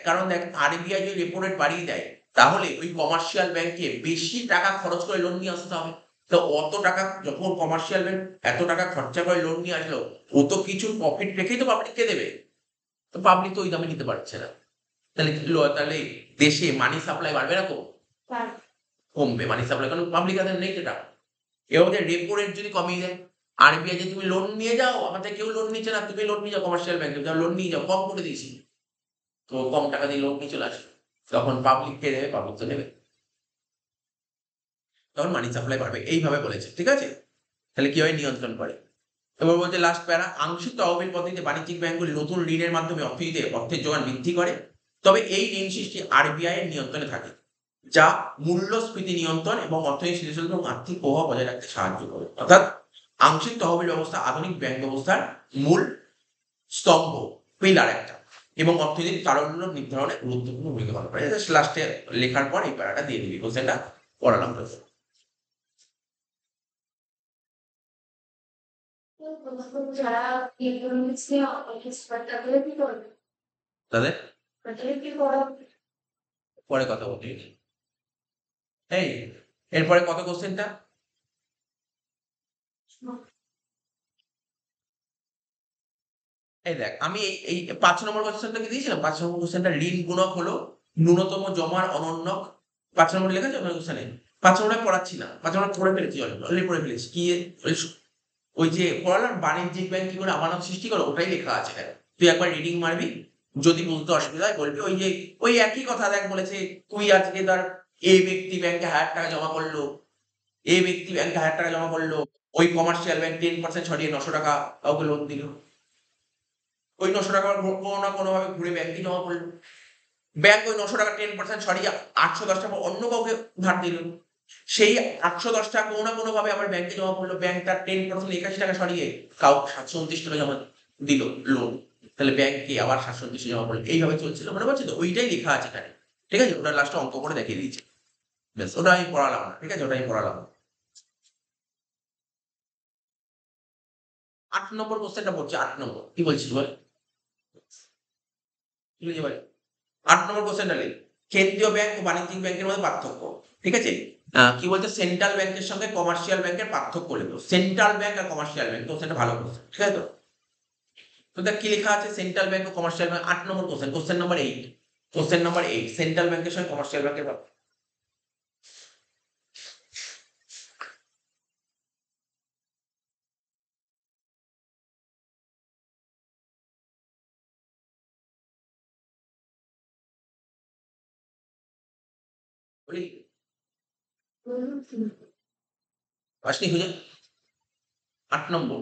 কারণ দেখ আরবিআই যদি রেপো রেট বাড়িয়ে দেয়, তাহলে ওই কমার্শিয়াল ব্যাংকে বেশি টাকা খরচ করে লোন নিয়ে আসতে হবে। তো অত টাকা যখন কমার্শিয়াল ব্যাংক এত টাকা খরচা করে লোন নিয়ে আসলো, ও তো কিছু প্রফিট রেখেই তো পাবলিককে দেবে। তো পাবলিক তো ওই দামে নিতে পারছে না। তাহলে দেশে মানি সাপ্লাই বাড়বে না কমবে? মানি সাপ্লাই, কারণ পাবলিক হাতে নেই সেটা। এবার রেপো রেট যদি কমিয়ে দেয়, আরবিআই যে তুমি লোন নিয়ে যাও, আমাদের কেউ লোন নিচ্ছে না, তুমি লোন নিয়ে যাও কমার্শিয়াল ব্যাংকে, যাও লোন নিয়ে যাও, কম করে দিয়েছি, তো কম টাকা দিয়ে লোন নিয়ে চলে আসে, তখন পাবলিক কে দেবে? পাবলিক তো নেবে, তখন মানি সাপ্লাই বাড়বে। এইভাবে বলেছে। ঠিক আছে? তাহলে কিভাবে নিয়ন্ত্রণ করে? এবার বলতে লাস্ট প্যারা, আংশিক তহবিল পদ্ধতিতে বাণিজ্যিক ব্যাংকগুলি নতুন ঋণের মাধ্যমে অর্থের যোগান বৃদ্ধি করে। তবে এই ঋণ সৃষ্টি আরবিআই এর নিয়ন্ত্রণে থাকে, যা মূল্যস্ফীতি নিয়ন্ত্রণ এবং অর্থনৈতিক স্থিতিশীলতা এবং আর্থিক প্রভাব বজায় রাখতে সাহায্য করে। অর্থাৎ আংশিক তহবিল ব্যবস্থা আধুনিক ব্যাংক ব্যবস্থার মূল স্তম্ভ, পিলার একটা, এবং অর্থনৈতিক তারল্য নির্ধারণে গুরুত্বপূর্ণ ভূমিকা পালন করে। লাস্টে লেখার পর এই প্যারাটা দিয়ে দিবি, কোশ্চেনটা পড়ালাম তো। যারা ইকোনমিক্স নিয়ে এক্সপার্ট তাদের কি করবে? তাদের তাদের কি করা? পরে কথা বলবি। এই এরপরে কত কোশ্চেনটা? এই দেখ, আমি এই ৫ নম্বর কোশ্চেনটা কি দিয়েছিলাম? ৫ নম্বর কোশ্চেনটা ঋণ গুণক হলো ন্যূনতম জমার অনন্যক। ৫ নম্বর লেখা আছে আপনার কোশ্চেনে? ৫ নম্বরে পড়াচ্ছি না, ৫ নম্বর পড়ে ফেলেছি, অলরেডি পড়ে ফেলেছি। কি ওই যে পড়ালাম বাণিজ্যিক ব্যাংক কি করে আমানত সৃষ্টি করে, ওটাই লেখা আছে এখানে। তুই একবার রিডিং মারবি, যদি বুঝতে অসুবিধা হয় বলবি। ওই একই কথা দেখ বলেছে, তুই আজকে ধর এই ব্যক্তি ব্যাংকে ১,০০০ টাকা জমা করলো, ওই কমার্শিয়াল ব্যাংক 10% ছড়িয়ে ৯০০ টাকা কাউকে লোন দিল, ওই ৯০০ টাকা কোনো না কোনোভাবে ঘুরে ব্যাংকে জমা করলো, ব্যাংক ওই ৯০০ টাকা 10% ছড়িয়ে ৮১০ টাকা অন্য কাউকে ধার দিল, সেই ৮১০ টাকা কোনো না কোনোভাবে আবার ব্যাংকে জমা করলো, ব্যাংক তার 10% ৮১ টাকা সরিয়ে কাউকে ৭২৯ টাকা জমা দিল লোন, তাহলে ব্যাংকে আবার ৭২৯ জমা করলো, এইভাবে চলছিল। মনে পাচ্ছি তো? ওইটাই লেখা আছে এখানে। ঠিক আছে, ওটা লাস্টে অঙ্ক করে দেখিয়ে দিয়েছে, বেশ ওটা আমি পড়ালাম না, ঠিক আছে, ওটা আমি পড়ালাম না। 8 নম্বর কোশ্চেনটা পড়ছি, 8 নম্বর কি বলছিস বল, কি বলছি বল। 8 নম্বর কোশ্চেনটা লিখ, কেন্দ্রীয় ব্যাংক ও বাণিজ্যিক ব্যাংকের মধ্যে পার্থক্য। ঠিক আছে, কি বলছে, সেন্ট্রাল ব্যাংকের সঙ্গে কমার্শিয়াল ব্যাংকের পার্থক্য লিখো। সেন্ট্রাল ব্যাংক আর কমার্শিয়াল ব্যাংক, কোশ্চেনটা ভালো কোশ্চেন, ঠিক আছে তো। তো দেখ কি লেখা আছে, সেন্ট্রাল ব্যাংক ও কমার্শিয়াল ব্যাংক, 8 নম্বর question, question number 8, question number 8, central ব্যাংকের সঙ্গে কমার্শিয়াল ব্যাংকের পার্থক্য। বলি আসনি খুঁজে, 8 নম্বর।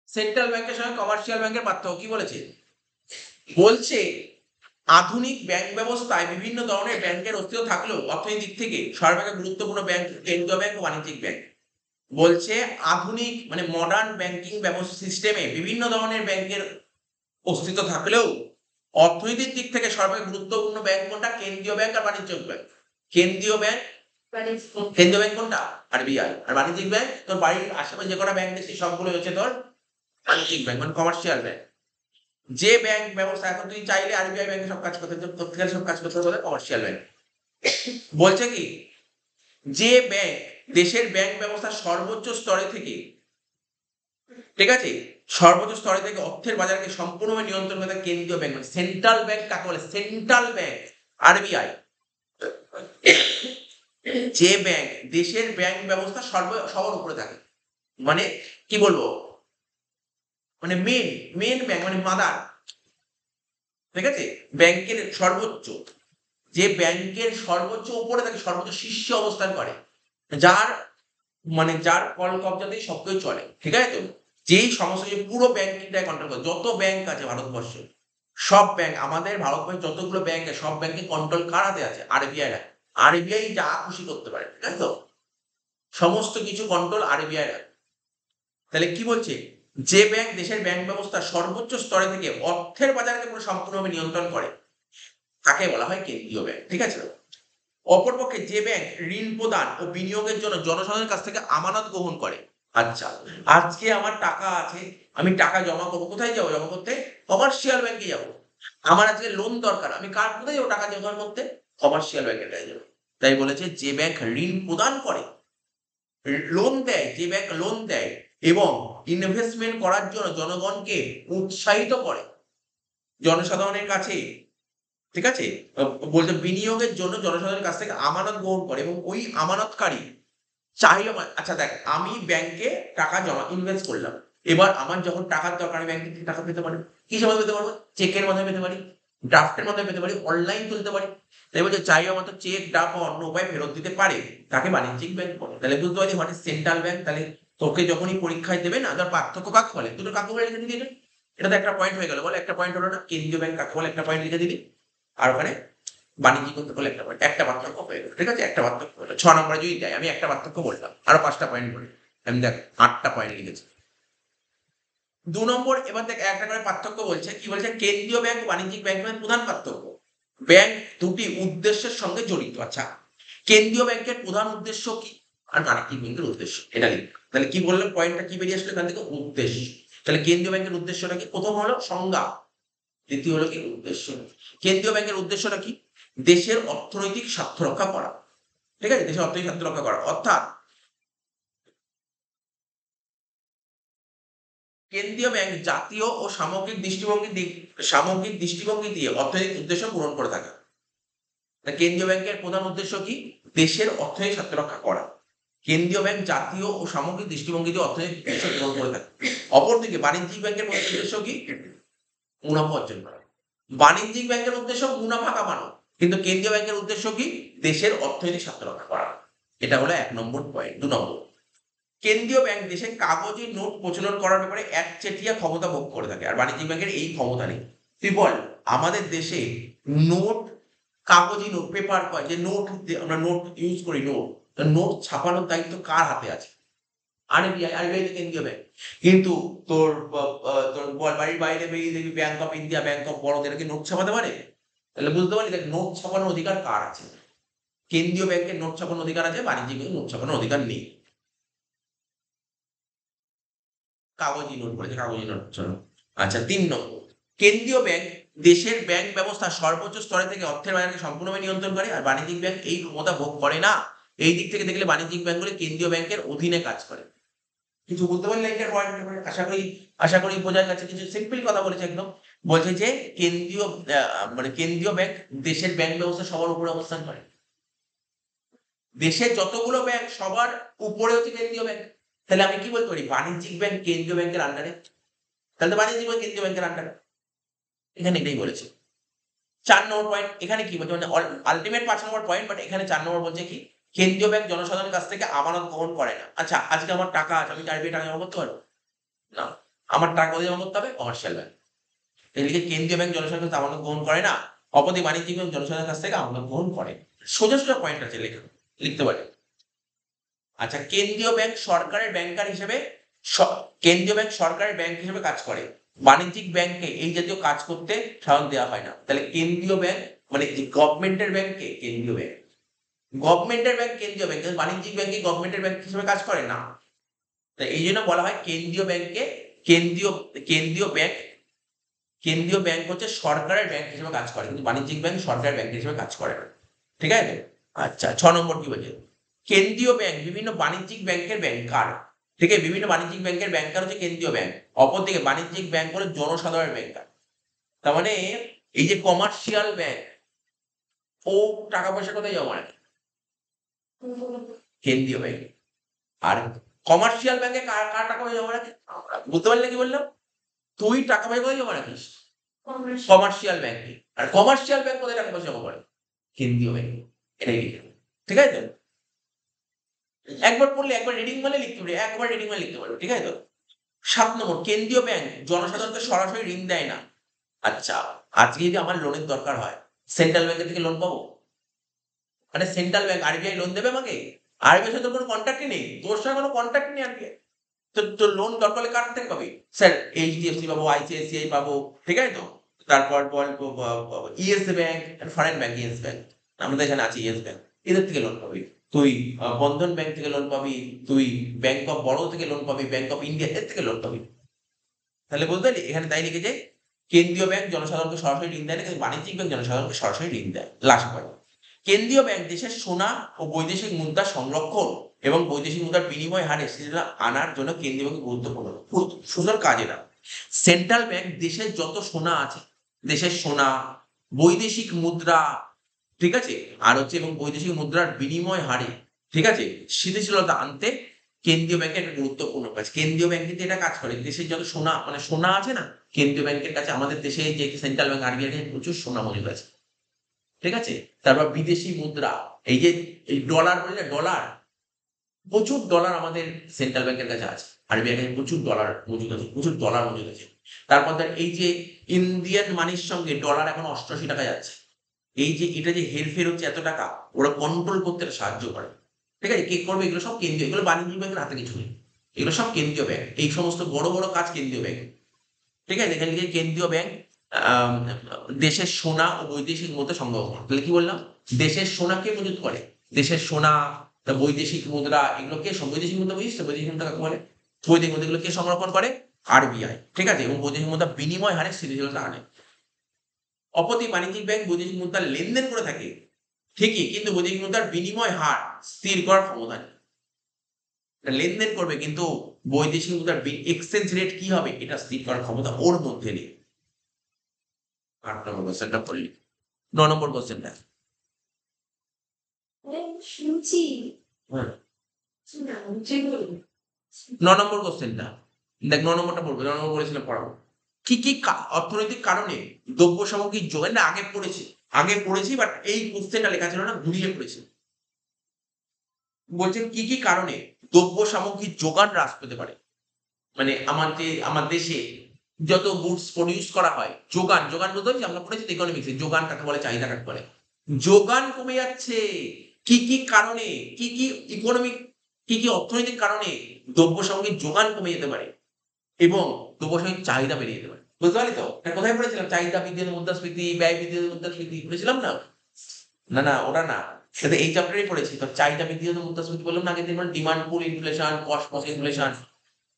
সেন্ট্রাল ব্যাংকের সঙ্গে কমার্শিয়াল ব্যাংকের পার্থক্য কি বলেছে, বলছে আধুনিক ব্যাংক ব্যবস্থায় বিভিন্ন ধরনের ব্যাংকের অস্তিত্ব থাকলেও অর্থনৈতিক দিক থেকে সর্বাপেক্ষা গুরুত্বপূর্ণ ব্যাংক কেন্দ্রীয় ব্যাংক ও বাণিজ্যিক ব্যাংক। বলছে আধুনিক মানে মডার্ন ব্যাংকিং ব্যবস্থা সিস্টেমে বিভিন্ন ধরনের ব্যাংকের অস্তিত্ব থাকলেও অর্থনৈতিক দিক থেকে সর্বাপেক্ষা গুরুত্বপূর্ণ ব্যাংক কোনটা, কেন্দ্রীয় ব্যাংক আর বাণিজ্যিক ব্যাংক। কেন্দ্রীয় ব্যাংক, কেন্দ্রীয় ব্যাংক কোনটা, আরবিআই। আর বাণিজ্যিক ব্যাংক তোর বাড়ির আশেপাশে যে কটা ব্যাংক দেখছি সবগুলো হচ্ছে তোর বাণিজ্যিক ব্যাংক, মানে কমার্শিয়াল ব্যাংক। যে ব্যাংক ব্যবস্থা এখন তুই চাইলে আরবিআই ব্যাংকে সব কাজ করতে, প্রত্যেকের সব কাজ করতে বলে কমার্শিয়াল ব্যাংক। বলছে কি, যে ব্যাংক দেশের ব্যাংক ব্যবস্থার সর্বোচ্চ স্তরে থেকে, ঠিক আছে, সর্বোচ্চ স্তরে থেকে অর্থের বাজারকে সম্পূর্ণভাবে নিয়ন্ত্রণ করে কেন্দ্রীয় ব্যাংক, মানে সেন্ট্রাল ব্যাংক কাকে বলে, সেন্ট্রাল ব্যাংক আরবিআই। যে ব্যাংক দেশের ব্যাংক ব্যবস্থা সবার উপরে থাকে, মানে কি বলবো, মানে মেন ব্যাংক, মানে মাদার, ঠিক আছে, ব্যাংকের সর্বোচ্চ, যে ব্যাংকের সর্বোচ্চ উপরে থাকে, সর্বোচ্চ শীর্ষে অবস্থান করে, যার মানে যার কল কবজাতেই সবকিছু চলে, ঠিক আছে তো। যেই সমস্ত যে পুরো ব্যাংকিংটাই কন্ট্রোল করে, যত ব্যাংক আছে ভারতবর্ষে, সব ব্যাংক, আমাদের ভারতবর্ষে যতগুলো ব্যাংক আছে সব ব্যাংকে কন্ট্রোল কার হাতে আছে, আরবিআই রাখে। আরবিআই যা খুশি করতে পারে, ঠিক আছে তো, সমস্ত কিছু কন্ট্রোল আরবিআই রাখে। তাহলে কি বলছে, যে ব্যাংক দেশের ব্যাংক ব্যবস্থা সর্বোচ্চ স্তরে থেকে অর্থের বাজারকে পুরো সম্পূর্ণভাবে নিয়ন্ত্রণ করে তাকে বলা হয় কেন্দ্রীয় ব্যাংক, ঠিক আছে। অপরপক্ষে যে ব্যাংক ঋণ প্রদান ও বিনিয়োগের জন্য জনসাধারণের কাছ থেকে আমানত গ্রহণ করে, আচ্ছা আজকে আমার টাকা আছে, আমি টাকা জমা করবো, কোথায় যাবো জমা করতে, কমার্শিয়াল ব্যাংকে যাবো। আমার আজকে লোন দরকার, আমি কোথায় যাবো টাকা জমা করতে, কমার্শিয়াল ব্যাংকে যাবো। তাই বলেছে যে ব্যাংক ঋণ প্রদান করে, লোন দেয়, যে ব্যাংক লোন দেয় এবং ইনভেস্টমেন্ট করার জন্য জনগণকে উৎসাহিত করে, জনসাধারণের কাছে, ঠিক আছে, বলতে বিনিয়োগের জন্য জনসাধারণের কাছ থেকে আমানত গ্রহণ করে এবং ওই আমানতকারী চাহিদা, আচ্ছা দেখ, আমি ব্যাংকে টাকা জমা ইনভেস্ট করলাম, এবার আমার যখন টাকার দরকার আমি ব্যাংকে থেকে টাকা পেতে পারি, কিসের মাধ্যমে পেতে পারবো, চেকের মাধ্যমে পেতে পারি, ড্রাফটের মাধ্যমে পেতে পারি, অনলাইন তুলতে পারি। তাই বলছে চাহিদা মতো চেক, ড্রাফট বা অন্য উপায় ফেরত দিতে পারে তাকে বাণিজ্যিক ব্যাংক বলে। তাহলে বুঝতে পারছি হোয়াট ইজ সেন্ট্রাল ব্যাংক। তাহলে তোকে যখনই পরীক্ষায় দেবে না, তার পার্থক্য কাকে বলে, দুটো কাকে বলে লিখে দিবি, এটা তো একটা পয়েন্ট হয়ে গেল, বলে একটা পয়েন্ট হলো না, কেন্দ্রীয় ব্যাংক কাকে বলে একটা পয়েন্ট লিখে দিবি, আর ওখানে বাণিজ্যিক করতে বলে একটা পয়েন্ট, একটা পার্থক্য হয়ে গেল, ঠিক আছে, একটা পার্থক্য হলো। 6 নম্বরে যদি যাই, আমি একটা পার্থক্য বললাম, আরো 5টা পয়েন্ট বলি, আমি দেখ 8টা পয়েন্ট লিখেছি। 2 নম্বর, এবার দেখ একটা করে পার্থক্য বলছে, কি বলছে, কেন্দ্রীয় ব্যাংক বাণিজ্যিক ব্যাংকের প্রধান পার্থক্য, ব্যাংক দুটি উদ্দেশ্যের সঙ্গে জড়িত। আচ্ছা, কেন্দ্রীয় ব্যাংকের প্রধান উদ্দেশ্য কি আর বাণিজ্যিক ব্যাংকের উদ্দেশ্য, এটা লিখ। তাহলে কি বললাম, পয়েন্টটা কি বেরিয়ে আসলো এখান থেকে, উদ্দেশ্য। তাহলে কেন্দ্রীয় ব্যাংকের উদ্দেশ্যটা কি, প্রথম হলো সংজ্ঞা, দ্বিতীয় হলো কি উদ্দেশ্য। কেন্দ্রীয় ব্যাংকের উদ্দেশ্যটা কি, দেশের অর্থনৈতিক স্বার্থ রক্ষা করা, ঠিক আছে, দেশের অর্থনৈতিক স্বার্থ রক্ষা করা, অর্থাৎ কেন্দ্রীয় ব্যাংক জাতীয় ও সামগ্রিক দৃষ্টিভঙ্গি দিয়ে অর্থনৈতিক উদ্দেশ্য পূরণ করে থাকে। কেন্দ্রীয় ব্যাংকের প্রধান উদ্দেশ্য কি, দেশের অর্থনৈতিক স্বার্থ রক্ষা করা। কেন্দ্রীয় ব্যাংক জাতীয় ও সামগ্রিক দৃষ্টিভঙ্গি দিয়ে অর্থনৈতিক উদ্দেশ্য পূরণ করে থাকে। অপরদিকে বাণিজ্যিক ব্যাংকের প্রধান উদ্দেশ্য কি, মুনাফা অর্জন করা। বাণিজ্যিক ব্যাংকের উদ্দেশ্য মুনাফা কামানো, কিন্তু কেন্দ্রীয় ব্যাংকের উদ্দেশ্য কি, দেশের অর্থনৈতিক স্বার্থ রক্ষা করা। এটা হলো 1 নম্বর পয়েন্ট। 2 নম্বর, কেন্দ্রীয় ব্যাংক দেশে কাগজে নোট প্রচলন করার ব্যাপারে একচেটিয়া ক্ষমতা ভোগ করে থাকে, আর বাণিজ্যিক ব্যাংকের এই ক্ষমতা নেই। তুই বল আমাদের দেশে নোট, কাগজি নোট, পেপার কয় যে নোট, আমরা নোট ইউজ করি, নোট ছাপানোর দায়িত্ব কার হাতে আছে? আরবিআই তো কেন্দ্রীয় ব্যাংক। কিন্তু তোর তোর বাড়ির বাইরে বেরিয়ে দেখবি bank of India, Bank of Baroda, এরা কি নোট ছাপাতে পারে? তাহলে বুঝতে পারলি দেখ নোট ছাপানোর অধিকার কার আছে? কেন্দ্রীয় ব্যাংকের নোট ছাপানোর অধিকার আছে, বাণিজ্যিক ব্যাংকের নোট ছাপানোর অধিকার নেই। কাগজি নোট বলেছে, কাগজি নোট। চলো আচ্ছা 3 নম্বর, কেন্দ্রীয় ব্যাংক দেশের ব্যাংক ব্যবস্থা সর্বোচ্চ স্তরে থেকে অর্থের বাজারকে সম্পূর্ণভাবে নিয়ন্ত্রণ করে, আর বাণিজ্যিক ব্যাংক এই ক্ষমতা ভোগ করে না। এই দিক থেকে দেখলে বাণিজ্যিক ব্যাংকগুলি কেন্দ্রীয় ব্যাংকের অধীনে কাজ করে। কিছু বুঝতে পারলে এটার পয়েন্ট? আশা করি বোঝা গেছে। কিছু সিম্পল কথা বলেছে একদম। বলছে যে কেন্দ্রীয় কেন্দ্রীয় ব্যাংক দেশের ব্যাংক ব্যবস্থা সবার উপরে অবস্থান করে। দেশের যতগুলো ব্যাংক সবার উপরে হচ্ছে কেন্দ্রীয় ব্যাংক। তাহলে আমি কি বলতে পারি? বাণিজ্যিক ব্যাংক কেন্দ্রীয় ব্যাংকের আন্ডারে। তাহলে তো বাণিজ্যিক ব্যাংক কেন্দ্রীয় ব্যাংকের আন্ডারে। এখানে এটাই বলেছে। 4 নম্বর পয়েন্ট এখানে কি বলছে, মানে আলটিমেট 5 নম্বর পয়েন্ট, বাট এখানে 4 নম্বর বলছে কি, কেন্দ্রীয় ব্যাংক জনসাধারণের কাছ থেকে আমানত গ্রহণ করে না। আচ্ছা আজকে আমার টাকা আছে, আমি আরবিআই টাকা জমা করতে পারবো না? আমার টাকা কোথায় জমা করতে হবে? Commercial bank. এদিকে কেন্দ্রীয় ব্যাংক জনসাধারণের কাছে আমানত গ্রহণ করে না, অপরদিকে বাণিজ্যিক ব্যাংক জনসাধারণের কাছ থেকে আমানত গ্রহণ করে। সোজা সোজা পয়েন্ট আছে, লিখতে পারে। আচ্ছা কেন্দ্রীয় ব্যাংক সরকারের ব্যাংকার হিসেবে, কেন্দ্রীয় ব্যাংক সরকারের ব্যাংক হিসেবে কাজ করে। বাণিজ্যিক ব্যাংকে এই জাতীয় কাজ করতে সাধারণ দেওয়া হয় না। তাহলে কেন্দ্রীয় ব্যাংক মানে গভর্নমেন্টের ব্যাংকে কেন্দ্রীয় ব্যাংক, গভর্নমেন্টের ব্যাংক কেন্দ্রীয় ব্যাংক, বাণিজ্যিক ব্যাংকে গভর্নমেন্টের ব্যাংক হিসেবে কাজ করে না। তাই এই জন্য বলা হয় কেন্দ্রীয় ব্যাংকে, কেন্দ্রীয় ব্যাংক হচ্ছে সরকারের ব্যাংক হিসেবে কাজ করে, কিন্তু বাণিজ্যিক ব্যাংক সরকারের ব্যাংক হিসেবে কাজ করে না। ঠিক আছে? আচ্ছা 6 নম্বর কি বলছে, কেন্দ্রীয় ব্যাংক বিভিন্ন বাণিজ্যিক ব্যাংকের ব্যাংকার। ঠিক আছে? বিভিন্ন বাণিজ্যিক ব্যাংকের ব্যাংকার হচ্ছে কেন্দ্রীয় ব্যাংক, অপরদিকে বাণিজ্যিক ব্যাংক হলো জনসাধারণের ব্যাংকার। তার মানে এই যে কমার্শিয়াল ব্যাংক, ও টাকা পয়সা কোথায় জমা রাখে? কেন্দ্রীয় ব্যাংকে। আর কমার্শিয়াল ব্যাংকে কার কার টাকা পয়সা জমা রাখে? আমরা। বুঝতে পারলে কি বললাম? তুই টাকা পয়সা কোথায় জমা রাখিস? কমার্শিয়াল ব্যাংকে। আর কমার্শিয়াল ব্যাংক কোথায় টাকা পয়সা জমা করে? কেন্দ্রীয় ব্যাংকে। এটাই লিখে দেবে। ঠিক আছে তো? একবার পড়লে একবার রিডিং মানে লিখতে পারবে, একবার রিডিং মানে লিখতে পারবে। ঠিক আছে তো? 7 নম্বর, কেন্দ্রীয় ব্যাংক জনসাধারণকে সরাসরি ঋণ দেয় না। আচ্ছা আজকে যদি আমার লোনের দরকার হয়, সেন্ট্রাল ব্যাংকের থেকে লোন পাবো? মানে সেন্ট্রাল ব্যাংক আরবিআই লোন দেবে আমাকে? আরবিআই সাথে কোনো কন্ট্যাক্টই নেই, তোর সঙ্গে কোনো কন্ট্যাক্ট নেই আরবিআই। তো লোন দরকার হলে কার থেকে পাবি? স্যার এইচডিএফসি পাবো, আইসিআইসিআই পাবো। ঠিক আছে তো? তারপর বল Yes Bank, foreign bank, Yes Bank, আমাদের এখানে আছে ইয়েস ব্যাংক, এদের থেকে লোন পাবি। তুই বন্ধন ব্যাংক থেকে লোন পাবি, তুই ব্যাংক অফ বরোদা থেকে লোন পাবি, ব্যাংক অফ ইন্ডিয়া এর থেকে লোন পাবি। তাহলে বুঝতে পারলি? এখানে তাই লিখেছে কেন্দ্রীয় ব্যাংক জনসাধারণকে সরাসরি ঋণ দেয় না, কিন্তু বাণিজ্যিক ব্যাংক জনসাধারণকে সরাসরি ঋণ দেয়। লাস্ট পয়েন্ট, কেন্দ্রীয় ব্যাংক দেশের সোনা ও বৈদেশিক মুদ্রা সংরক্ষণ এবং বৈদেশিক মুদ্রার বিনিময় হারে স্থিরতা আনার জন্য কেন্দ্রীয় ব্যাংক গুরুত্বপূর্ণ। সুন্দর কাজে না, সেন্ট্রাল ব্যাংক দেশের যত সোনা আছে, দেশের সোনা, বৈদেশিক মুদ্রা, ঠিক আছে, আর হচ্ছে এবং বৈদেশিক মুদ্রার বিনিময় হারে, ঠিক আছে, স্থিতিশীলতা আনতে কেন্দ্রীয় ব্যাংকের একটা গুরুত্বপূর্ণ কাজ। কেন্দ্রীয় ব্যাংক কিন্তু এটা কাজ করে, দেশের যত সোনা মানে সোনা আছে না, কেন্দ্রীয় ব্যাংকের কাছে, আমাদের দেশে যে সেন্ট্রাল ব্যাংক আরবিআই এর প্রচুর সোনা মজুদ আছে। ঠিক আছে? তারপর বিদেশি মুদ্রা, এই যে এই ডলার বললে, ডলার, প্রচুর ডলার আমাদের সেন্ট্রাল ব্যাংকের কাছে আছে, আরবিআই এর প্রচুর ডলার মজুদ আছে, প্রচুর ডলার মজুদ আছে। তারপর ধর এই যে ইন্ডিয়ান মানির সঙ্গে ডলার এখন 88 টাকা যাচ্ছে, এই যে এটা যে হেরফের হচ্ছে এত টাকা, ওরা কন্ট্রোল করতে এটা সাহায্য করে। ঠিক আছে? কে করবে? এগুলো সব কেন্দ্রীয়, এগুলো বাণিজ্যিক ব্যাংকের হাতে কিছু নেই, এগুলো সব কেন্দ্রীয় ব্যাংক, এই সমস্ত বড় বড় কাজ কেন্দ্রীয় ব্যাংক। ঠিক আছে? এখানে লিখে কেন্দ্রীয় ব্যাংক দেশের সোনা ও বৈদেশিক মুদ্রা সংগ্রহ করে। তাহলে কি বললাম? দেশের সোনা কে মজুত করে? দেশের সোনা, বৈদেশিক মুদ্রা, এগুলো কে, বৈদেশিক মুদ্রা বুঝিস তো? বৈদেশিক মুদ্রা কাকে বলে? বৈদেশিক মুদ্রা এগুলো কে সংরক্ষণ করে? আরবিআই। ঠিক আছে? এবং বৈদেশিক মুদ্রা বিনিময় হারে স্থিতিশীলতা আনে। অপরদিকে বাণিজ্যিক ব্যাংক বৈদেশিক মুদ্রার লেনদেন করে থাকে ঠিকই, কিন্তু বৈদেশিক মুদ্রার বিনিময় হার স্থির করার ক্ষমতা নেই। লেনদেন করবে কিন্তু বৈদেশিক মুদ্রার এক্সচেঞ্জ রেট কি হবে এটা স্থির করার ক্ষমতা ওর মধ্যে নেই। 8 নম্বর কোশ্চেনটা পড়লি। 9 নম্বর কোশ্চেনটা। শুনছি। হ্যাঁ, না, 9 নম্বর কোশ্চেনটা দেখ। 9 নম্বরটা পড়বো, 9 নম্বর বলেছিলাম পড়াবো। কি কি অর্থনৈতিক কারণে দ্রব্য সামগ্রীর যোগান, না আগে পড়েছি বাট এই কোশ্চেনটা লেখা ছিল না, ঘুরিয়ে পড়েছি। বলছে কি কি কারণে দ্রব্য সামগ্রীর যোগান হ্রাস পেতে পারে। মানে আমার দেশে যত গুডস প্রডিউস করা হয়, যোগান বলতে হচ্ছে আমরা পড়েছি ইকোনমিক্সে, যোগান কাকে বলে, চাহিদা কাকে বলে। যোগান কমে যাচ্ছে। কি কারণে, কি ইকোনমিক, কি অর্থনৈতিক কারণে দ্রব্য সামগ্রীর যোগান কমে যেতে পারে এবং দ্রব্য সামগ্রীর চাহিদা বেড়ে যেতে পারে। বুঝতে পারলি তো? কোথায় পড়েছিলাম? চাহিদা বৃদ্ধি মুদ্রাস্ফীতি, ব্যয় বৃদ্ধি মুদ্রাস্ফীতি পড়েছিলাম না? না ওটা না, সেটা এই চ্যাপ্টারেই পড়েছি। তো চাহিদা বৃদ্ধি মুদ্রাস্ফীতি বললাম না আগের দিন, ডিমান্ড পুল ইনফ্লেশন, কস্ট প্লাস ইনফ্লেশন।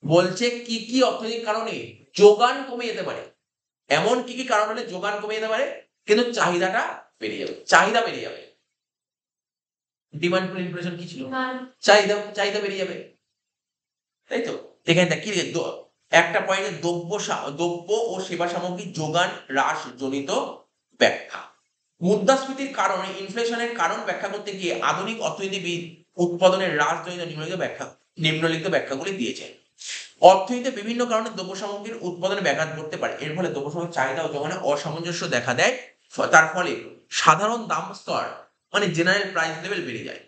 বলছে কি অর্থনৈতিক কারণে যোগান কমে যেতে পারে, এমন কি কারণ হলে যোগান কমে যেতে পারে কিন্তু চাহিদাটা বেড়ে যাবে, চাহিদা বেড়ে যাবে। ডিমান্ড পুল ইনফ্লেশন কি ছিল? চাহিদা বেড়ে যাবে, তাই তো? এখানে দেখ কি একটা পয়েন্টে দ্রব্য ও সেবা সামগ্রীর যোগান হ্রাস জনিত ব্যাখ্যা। মুদ্রাস্ফীতির কারণে ইনফ্লেশনের কারণ ব্যাখ্যা করতে গিয়ে আধুনিক অর্থনীতিবিদ উৎপাদনের হ্রাস জনিত নিম্নলিখিত ব্যাখ্যাগুলি দিয়েছেন। অর্থনীতিতে বিভিন্ন কারণে দ্রব্য সামগ্রীর উৎপাদনে ব্যাঘাত ঘটতে পারে। এর ফলে দ্রব্য সামগ্রীর চাহিদা ও যোগানে অসামঞ্জস্য দেখা দেয়। তার ফলে সাধারণ দাম স্তর মানে জেনারেল প্রাইস লেভেল বেড়ে যায়।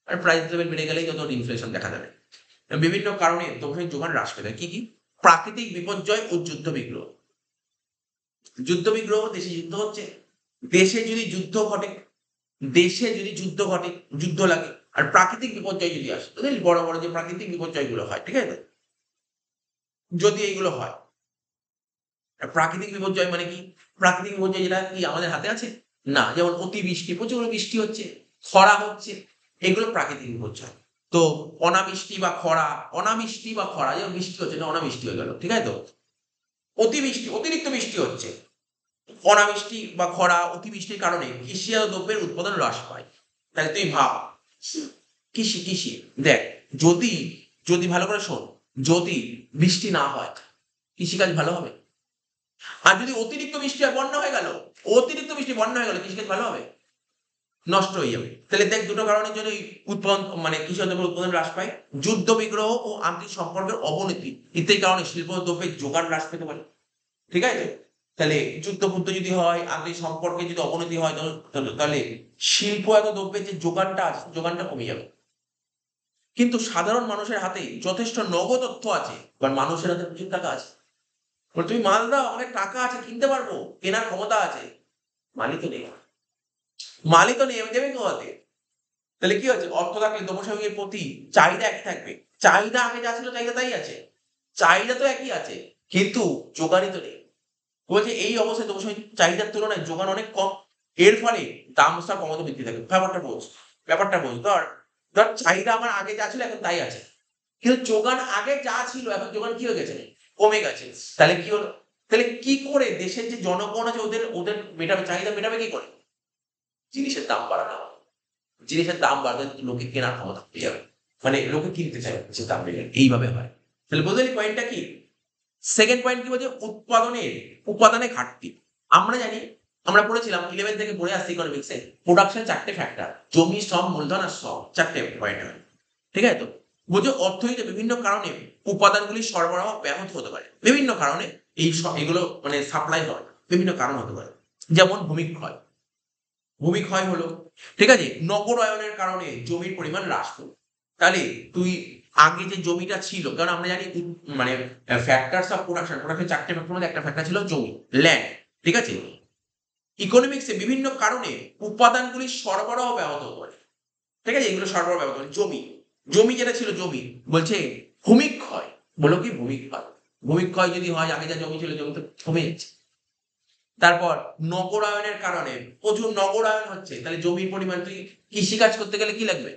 আর প্রাইস লেভেল বেড়ে গেলেই যত ইনফ্লেশন দেখা যাবে। বিভিন্ন কারণে দ্রব্য সামগ্রীর যোগান হ্রাস পেতে কি? প্রাকৃতিক বিপর্যয় ও যুদ্ধ বিগ্রহ। দেশে যুদ্ধ হচ্ছে, দেশে যদি যুদ্ধ ঘটে, যুদ্ধ লাগে, আর প্রাকৃতিক বিপর্যয় যদি আসে, বড় বড় যে প্রাকৃতিক বিপর্যয়গুলো হয়, ঠিক আছে, যদি এইগুলো হয়, প্রাকৃতিক বিপর্যয় মানে কি? প্রাকৃতিক বিপর্যয় যেটা কি আমাদের হাতে আছে না, যেমন অতিবৃষ্টি, প্রচুর বৃষ্টি হচ্ছে, খরা হচ্ছে, এগুলো প্রাকৃতিক বিপর্যয়। তো অনাবৃষ্টি বা খরা, যেমন বৃষ্টি হচ্ছে না, অনাবৃষ্টি হয়ে গেল, ঠিক আছে তো? অতিরিক্ত বৃষ্টি হচ্ছে, অনাবৃষ্টি বা খরা, অতিবৃষ্টির কারণে কৃষিজাত দ্রব্যের উৎপাদন হ্রাস পায়। তাহলে তুই ভাব, কৃষি দেখ, যদি ভালো করে শোন, যদি বৃষ্টি না হয় কৃষিকাজ ভালো হবে? আর যদি অতিরিক্ত বৃষ্টি হয়, বন্যা হয়ে গেল, কৃষিকাজ ভালো হবে? নষ্ট হয়ে যাবে। তাহলে দেখ, দুটো কারণের জন্য উৎপাদন মানে কৃষি উৎপাদন হ্রাস পায়। যুদ্ধ বিগ্রহ ও আন্তরিক সম্পর্কের অবনতি ইত্যাদি কারণে শিল্প দ্রব্যের যোগান হ্রাস পেতে পারে, ঠিক আছে? তাহলে যুদ্ধ যদি হয়, আন্তরিক সম্পর্কে যদি অবনতি হয়, তাহলে শিল্প এত দ্রব্যের যে যোগানটা আছে, যোগানটা কমে যাবে। কিন্তু সাধারণ মানুষের হাতে যথেষ্ট নগদ অর্থ আছে, কারণ মানুষের হাতে প্রচুর টাকা আছে। তুমি মাল দাও, অনেক টাকা আছে, কিনতে পারবো, কেনার ক্ষমতা আছে, মালই তো নেই, দেবে কোথাতে? তাহলে কি হচ্ছে? অর্থ থাকলে দ্রব্য সামগ্রীর প্রতি চাহিদা একই থাকবে। চাহিদা আগে যা ছিল, চাহিদা তাই আছে, চাহিদা তো একই আছে, কিন্তু যোগানই তো নেই। বলছে এই অবস্থায় দ্রব্য সামগ্রীর চাহিদার তুলনায় যোগান অনেক কম। এর ফলে দাম ক্রমশ বৃদ্ধি থাকে। ব্যাপারটা বোঝ। ধর চাহিদা আমার আগে যা ছিল এখন তাই আছে, কিন্তু যোগান আগে যা ছিল এখন যোগান কি হয়ে গেছে? কমে গেছে। তাহলে কি হলো? তাহলে কি করে দেশের যে জনগণ আছে ওদের চাহিদা মেটাবে কি করে? জিনিসের দাম বাড়ানো। জিনিসের দাম বাড়লে লোকে কেনার ক্ষমতা পেয়ে যাবে, মানে লোকে কিনতে চাইবে, সে দাম বেড়ে এইভাবে হয়। তাহলে বুঝলি পয়েন্টটা কি? সেকেন্ড পয়েন্ট কি বলছে? উপাদানে ঘাটতি। আমরা জানি, আমরা পড়েছিলাম 11 থেকে পড়ে আসছি ইকোনমিক্সে, প্রোডাকশন 4টে ফ্যাক্টর, জমি, শ্রম, মূলধন আর শ্রম, 4টে পয়েন্ট হয়, ঠিক আছে তো? বুঝো অর্থনীতিতে বিভিন্ন কারণে উপাদানগুলি সরবরাহ ব্যাহত হতে পারে, বিভিন্ন কারণে এগুলো মানে সাপ্লাই হয়, বিভিন্ন কারণ হতে পারে। যেমন ভূমিক্ষয় হলো, ঠিক আছে, নগরায়নের কারণে জমির পরিমাণ হ্রাস হলো। তাহলে তুই আগে যে জমিটা ছিল, কারণ আমরা জানি মানে ফ্যাক্টরস অফ প্রোডাকশন 4টে ফ্যাক্টর মধ্যে একটা ফ্যাক্টর ছিল জমি, ল্যান্ড, ঠিক আছে? ইকোনমিক্সে বিভিন্ন কারণে উপাদানগুলির সরবরাহ ব্যাহত হতে পারে, ঠিক আছে? এগুলো সরবরাহ ব্যাহত হতে পারে। জমি যেটা ছিল জমি, বলছে ভূমিক্ষয়। বলো কি? ভূমিক্ষয় যদি হয়, আগে যা জমি ছিল, জমি তো কমে যাচ্ছে। তারপর নগরায়নের কারণে প্রচুর নগরায়ন হচ্ছে, তাহলে জমির পরিমাণ, তুই কৃষিকাজ করতে গেলে কি লাগবে?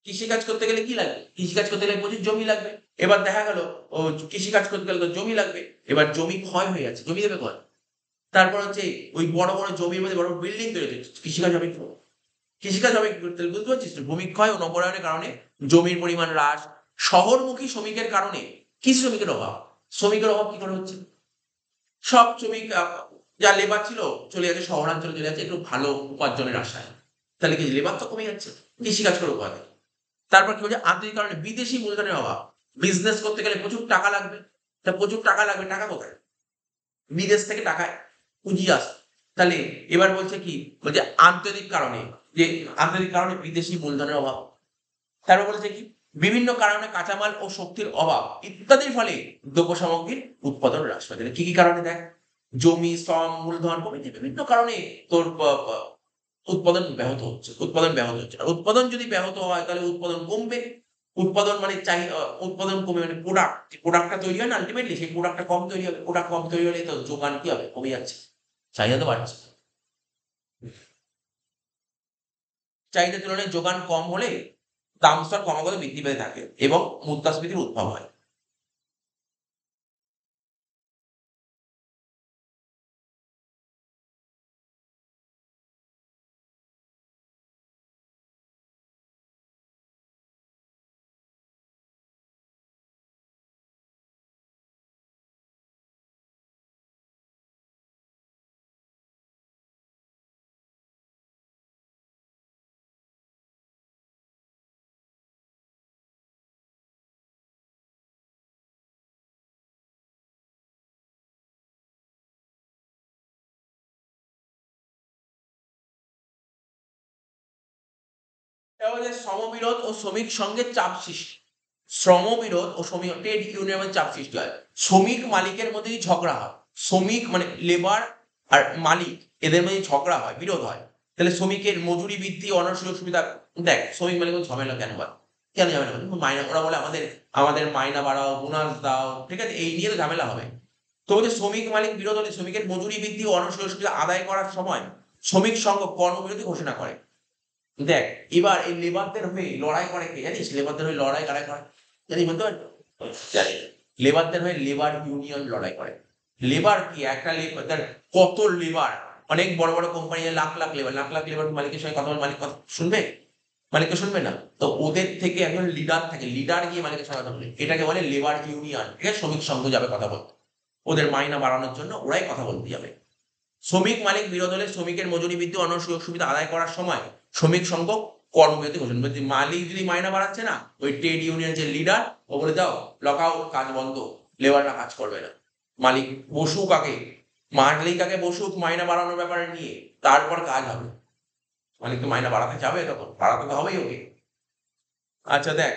কৃষিকাজ করতে গেলে প্রচুর জমি লাগবে। এবার দেখা গেল ও কৃষিকাজ করতে গেলে তো জমি লাগবে, এবার জমি ক্ষয় হয়ে যাচ্ছে, জমি দেবে ক্ষয়। তারপর হচ্ছে ওই বড় বড় জমির মধ্যে বড় বিল্ডিং তৈরি হচ্ছে, কৃষিকাজ হবে কি? বুঝতে পারছিস? ভূমিক্ষয় ও নগরায়নের কারণে জমির পরিমাণ হ্রাস। শহরমুখী শ্রমিকের কারণে কি? শ্রমিকের অভাব কি করে হচ্ছে? সব শ্রমিক যা লেবার ছিল চলে যাচ্ছে, শহরাঞ্চলে চলে যাচ্ছে একটু ভালো উপার্জনের আশায়। তাহলে কি লেবার তো কমে যাচ্ছে, কৃষিকাজ করে উপাধি। তারপর কি হচ্ছে? আন্তরিক কারণে বিদেশি মূলধনের অভাব। বিজনেস করতে গেলে প্রচুর টাকা লাগবে, টাকা কোথায়? বিদেশ থেকে টাকা পুঁজি আসে। তাহলে এবার বলছে কি? বলছে আন্তরিক কারণে বিদেশি মূলধনের অভাব। তারপর বলেছে কি বিভিন্ন কারণে কাঁচামাল ও শক্তির অভাব ইত্যাদির ফলে দ্রব্য সামগ্রীর উৎপাদন হ্রাস পায়। তাহলে কি কি কারণে দেখ, জমি, শ্রম, মূলধন প্রভৃতি বিভিন্ন কারণে তোর উৎপাদন ব্যাহত হচ্ছে। আর উৎপাদন যদি ব্যাহত হয় তাহলে উৎপাদন কমবে। উৎপাদন মানে উৎপাদন কমে মানে প্রোডাক্টটা তৈরি হয় না, আলটিমেটলি সেই প্রোডাক্টটা কম তৈরি হবে। প্রোডাক্ট কম তৈরি হলে তো যোগান কি হবে, কমে যাচ্ছে, চাহিদা তো বাড়ছে। চাহিদার তুলনায় যোগান কম হলে দাম স্তর ক্রমাগত বৃদ্ধি পেতে থাকে এবং মুদ্রাস্ফীতির উদ্ভব হয়। এটা হচ্ছে শ্রমবিরোধ ও শ্রমিক সঙ্গে চাপ সৃষ্টি। শ্রমবিরোধ ও শ্রমিক ট্রেড ইউনিয়নের চাপ সৃষ্টি হয়। শ্রমিক মালিকের মধ্যে যদি ঝগড়া হয়, শ্রমিক মানে লেবার আর মালিক এদের মধ্যে ঝগড়া হয়, বিরোধ হয়, তাহলে শ্রমিকের মজুরি বৃদ্ধি, অন্য সুযোগ সুবিধা। দেখ শ্রমিক মালিক ঝামেলা কেন হয়, কেন ঝামেলা হয়? মাইনা, ওরা বলে আমাদের আমাদের মাইনা বাড়াও, বোনাস দাও, ঠিক আছে, এই নিয়ে তো ঝামেলা হবে। তো বলছে শ্রমিক মালিক বিরোধ হলে শ্রমিকের মজুরি বৃদ্ধি ও অন্য সুযোগ সুবিধা আদায় করার সময় শ্রমিক সংঘ কর্মবিরতি ঘোষণা করে। দেখ এবার এই লেবারদের হয়ে লড়াই করে কে জানিস? লেবারদের হয়ে লড়াই কারা করে জানিস, বলতে পারবি? জানি না। লেবারদের হয়ে লেবার ইউনিয়ন লড়াই করে। লেবার কি একটা লেবার, কত লেবার, অনেক বড় বড় company, lakh lakh labour, lakh lakh labour মালিকের সঙ্গে কথা বলে, মালিক কথা শুনবে? মালিককে শুনবে না। তো ওদের থেকে একজন লিডার থাকে, লিডার গিয়ে মালিকের সঙ্গে কথা বলে, এটাকে বলে লেবার ইউনিয়ন। ঠিক আছে, শ্রমিক সংঘ যাবে কথা বলতে, ওদের মাইনা বাড়ানোর জন্য ওরাই কথা বলতে যাবে। শ্রমিক মালিক বিরোধ হলে শ্রমিকের মজুরি বৃদ্ধি, অন্য সুযোগ সুবিধা আদায় করার সময় শ্রমিক সংঘ কর্মবিরতি ঘোষণা। বলছি মালিক যদি মাইনা বাড়াচ্ছে না, ওই ট্রেড ইউনিয়ন যে লিডার ও বলে দাও লক আউট, কাজ বন্ধ, লেবাররা কাজ করবে না। মালিক বসুক আগে, মালিক আগে বসুক মাইনা বাড়ানোর ব্যাপারে নিয়ে, তারপর কাজ হবে। মালিক তো মাইনা বাড়াতে যাবে, তখন বাড়াতে তো হবেই ওকে। আচ্ছা দেখ,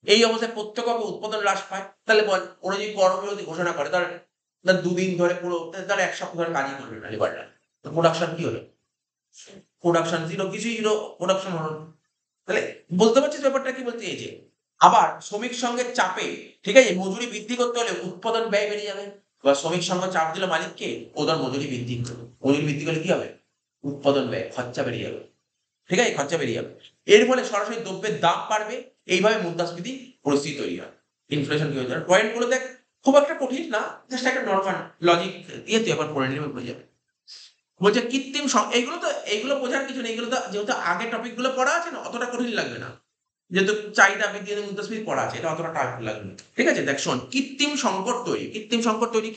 এই অবস্থায় প্রত্যক্ষভাবে উৎপাদন হ্রাস পায়। তাহলে বল ওরা যদি কর্মবিরতি ঘোষণা করে, তার তার দুদিন ধরে পুরো, তার এক সপ্তাহ ধরে কাজই করবে না লেবাররা, তো প্রোডাকশন কি হলো? প্রোডাকশন জিরো, কিছুই জিরো, প্রোডাকশন হলো না। তাহলে বুঝতে পারছিস ব্যাপারটা কি বলতে চাইছে? আবার শ্রমিক সঙ্গের চাপে, ঠিক আছে, মজুরি বৃদ্ধি করতে হলে উৎপাদন ব্যয় বেড়ে যাবে। বা শ্রমিক সংঘ চাপ দিল মালিককে, ওদের মজুরি বৃদ্ধি করবে। মজুরি বৃদ্ধি করলে কি হবে? উৎপাদন ব্যয়, খরচা বেড়ে যাবে। ঠিক আছে, খরচা বেড়ে যাবে। এর ফলে সরাসরি দ্রব্যের দাম বাড়বে। এইভাবে মুদ্রাস্ফীতি পরিস্থিতি তৈরি হয়। ইনফ্লেশন কি হয়ে যাবে? পয়েন্ট গুলো দেখ, খুব একটা কঠিন না, জাস্ট একটা নর্মাল লজিক দিয়ে তুই একবার পড়ে নিলে হয়ে যাবে। বলছে কৃত্রিম এইগুলো তো, এইগুলো বোঝার কিছু নেই, এগুলো তো যেহেতু আগে টপিক গুলো পড়া আছে না, অতটা কঠিন লাগবে না। যেহেতু চাহিদা বৃদ্ধি এবং মুদ্রাস্ফীতি পড়া আছে, এটা অতটা টাফ লাগবে না। ঠিক আছে, দেখ শোন, কৃত্রিম সংকট তৈরি। কৃত্রিম সংকট তৈরি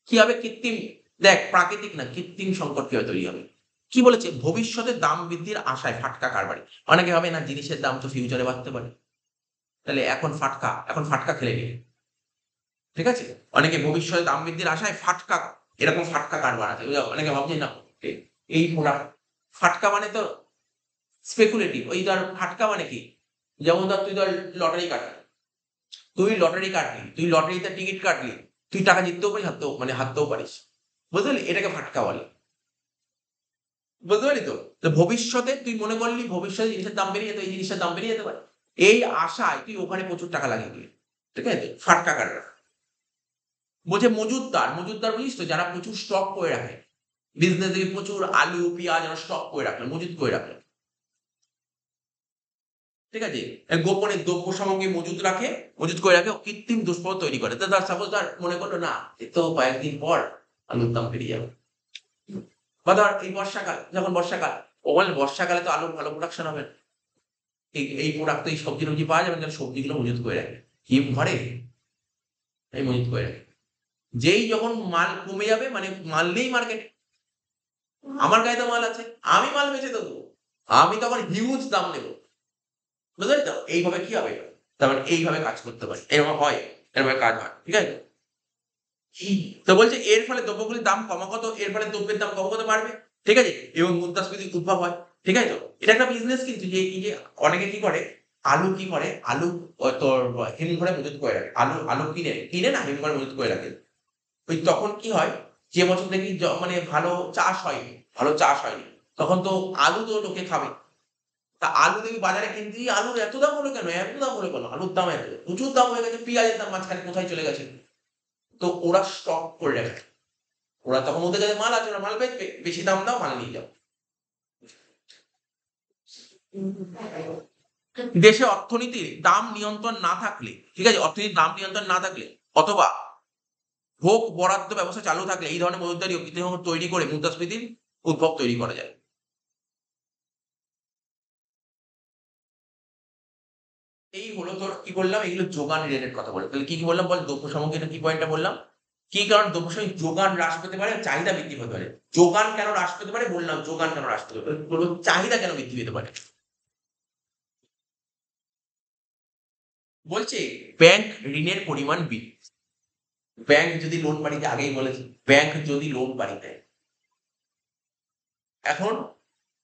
কি হবে? কৃত্রিম, দেখ প্রাকৃতিক না, কৃত্রিম সংকট কিভাবে তৈরি হবে? কি বলেছে? ভবিষ্যতে দাম বৃদ্ধির আশায় ফাটকা কারবারি। অনেকে ভাবে না জিনিসের দাম তো ফিউচারে বাড়তে পারে, তাহলে এখন ফাটকা খেলে নিবে। ঠিক আছে, অনেকে ভবিষ্যতে দাম বৃদ্ধির আশায় ফাটকা, এরকম ফাটকা কারবার আছে। অনেকে ভাবছে না এই প্রোডাক্ট, ফাটকা মানে তো স্পেকুলেটিভ। ওই ধর ফাটকা মানে কি, যেমন ধর তুই ধর লটারি কাটলি, তুই লটারিতে টিকিট কাটলি, তুই টাকা জিততেও পারিস, হারতেও পারিস। বুঝতে পারলি? এটাকে ফাটকা বলে। বুঝতে পারলি তো? তো ভবিষ্যতে তুই মনে করলি ভবিষ্যতে জিনিসের দাম বেড়ে যেত, এই জিনিসের দাম বেড়ে যেতে পারে, এই আশায় তুই ওখানে প্রচুর টাকা লাগিয়ে দিলি। ঠিক আছে, ফাটকা কাটবে। বলছে মজুদদার বুঝিস তো, যারা প্রচুর স্টক করে রাখে, বিজনেস থেকে প্রচুর আলু পেঁয়াজ যারা স্টক করে রাখলো, মজুদ করে রাখলো। ঠিক আছে, গোপনে দ্রব্য সামগ্রী মজুদ করে রাখে, কৃত্রিম দুষ্প্রভাব তৈরি করে। তার সাপোজ তার মনে করলো না, এ তো কয়েকদিন পর আলুর দাম বেড়ে যাবে। বা ধর এই বর্ষাকাল, যখন বর্ষাকাল, ও বলে বর্ষাকালে তো আলুর ভালো প্রোডাকশন হবে না। এই প্রোডাক্ট তো, এই সবজি টবজি পাওয়া যাবে না, সবজিগুলো মজুদ করে রাখে হিম ঘরে, এই মজুদ করে রাখে। যেই যখন মাল কমে যাবে, মানে মাল নেই মার্কেটে, আমার গায়ে তো মাল আছে, আমি মাল বেচে দেবো, আমি তখন হিউজ দাম নেবো। বুঝলেন তো? এইভাবে কি হবে? তার মানে এইভাবে কাজ করতে পারে, এরকম হয়, এরকম কাজ হয়। ঠিক আছে, তো বলছে এর ফলে দ্রব্যগুলির দাম ক্রমাগত, এর ফলে দ্রব্যের দাম ক্রমাগত বাড়বে। ঠিক আছে, এবং মুদ্রাস্ফীতির উদ্ভব হয়। ঠিক আছে, তো এটা একটা বিজনেস কিন্তু, যে এই যে অনেকে কি করে, আলু কি করে, আলু তোর হিমঘরে মজুত করে রাখে, আলু আলু কিনে কিনে না হিমঘরে মজুত করে রাখে। ওই তখন কি হয়, যে বছর দেখি মানে ভালো চাষ হয়নি, তখন তো আলু তো লোকে খাবে। তা আলু দেখবি বাজারে কিনতে গিয়ে আলুর এত দাম হলো কেন, এত দাম হলো কেন, আলুর দাম এত, প্রচুর দাম হয়ে গেছে, পেঁয়াজের দাম মাঝখানে কোথায় চলে গেছে। তো ওরা স্টক করে রাখে, ওরা তখন ওদের কাছে মাল আছে, ওরা মাল বেচবে, বেশি দাম দাও মাল নিয়ে যাও। দেশে অর্থনীতির দাম নিয়ন্ত্রণ না থাকলে, ঠিক আছে, অর্থনীতির দাম নিয়ন্ত্রণ না থাকলে অথবা ভোগ বরাদ্দ ব্যবস্থা চালু থাকলে এই ধরনের মজুতদারি ও কৃত্রিম তৈরি করে মুদ্রাস্ফীতির উদ্ভব তৈরি করা যায়। এই হলো তোর কি বললাম, এগুলো যোগান রিলেটেড কথা বলে। তাহলে কি কি বললাম বল, দ্রব্য সামগ্রীটা কি পয়েন্টটা বললাম, কি কারণ দ্রব্য সামগ্রী যোগান হ্রাস পেতে পারে, চাহিদা বৃদ্ধি পেতে পারে। যোগান কেন হ্রাস পেতে পারে বললাম, যোগান কেন হ্রাস পেতে পারে বলবো, চাহিদা কেন বৃদ্ধি পেতে পারে। বলছে ব্যাংক ঋণের পরিমাণ বৃদ্ধি, ব্যাংক যদি লোন বাড়িতে, আগেই বলেছি, ব্যাংক যদি লোন বাড়ি দেয়, এখন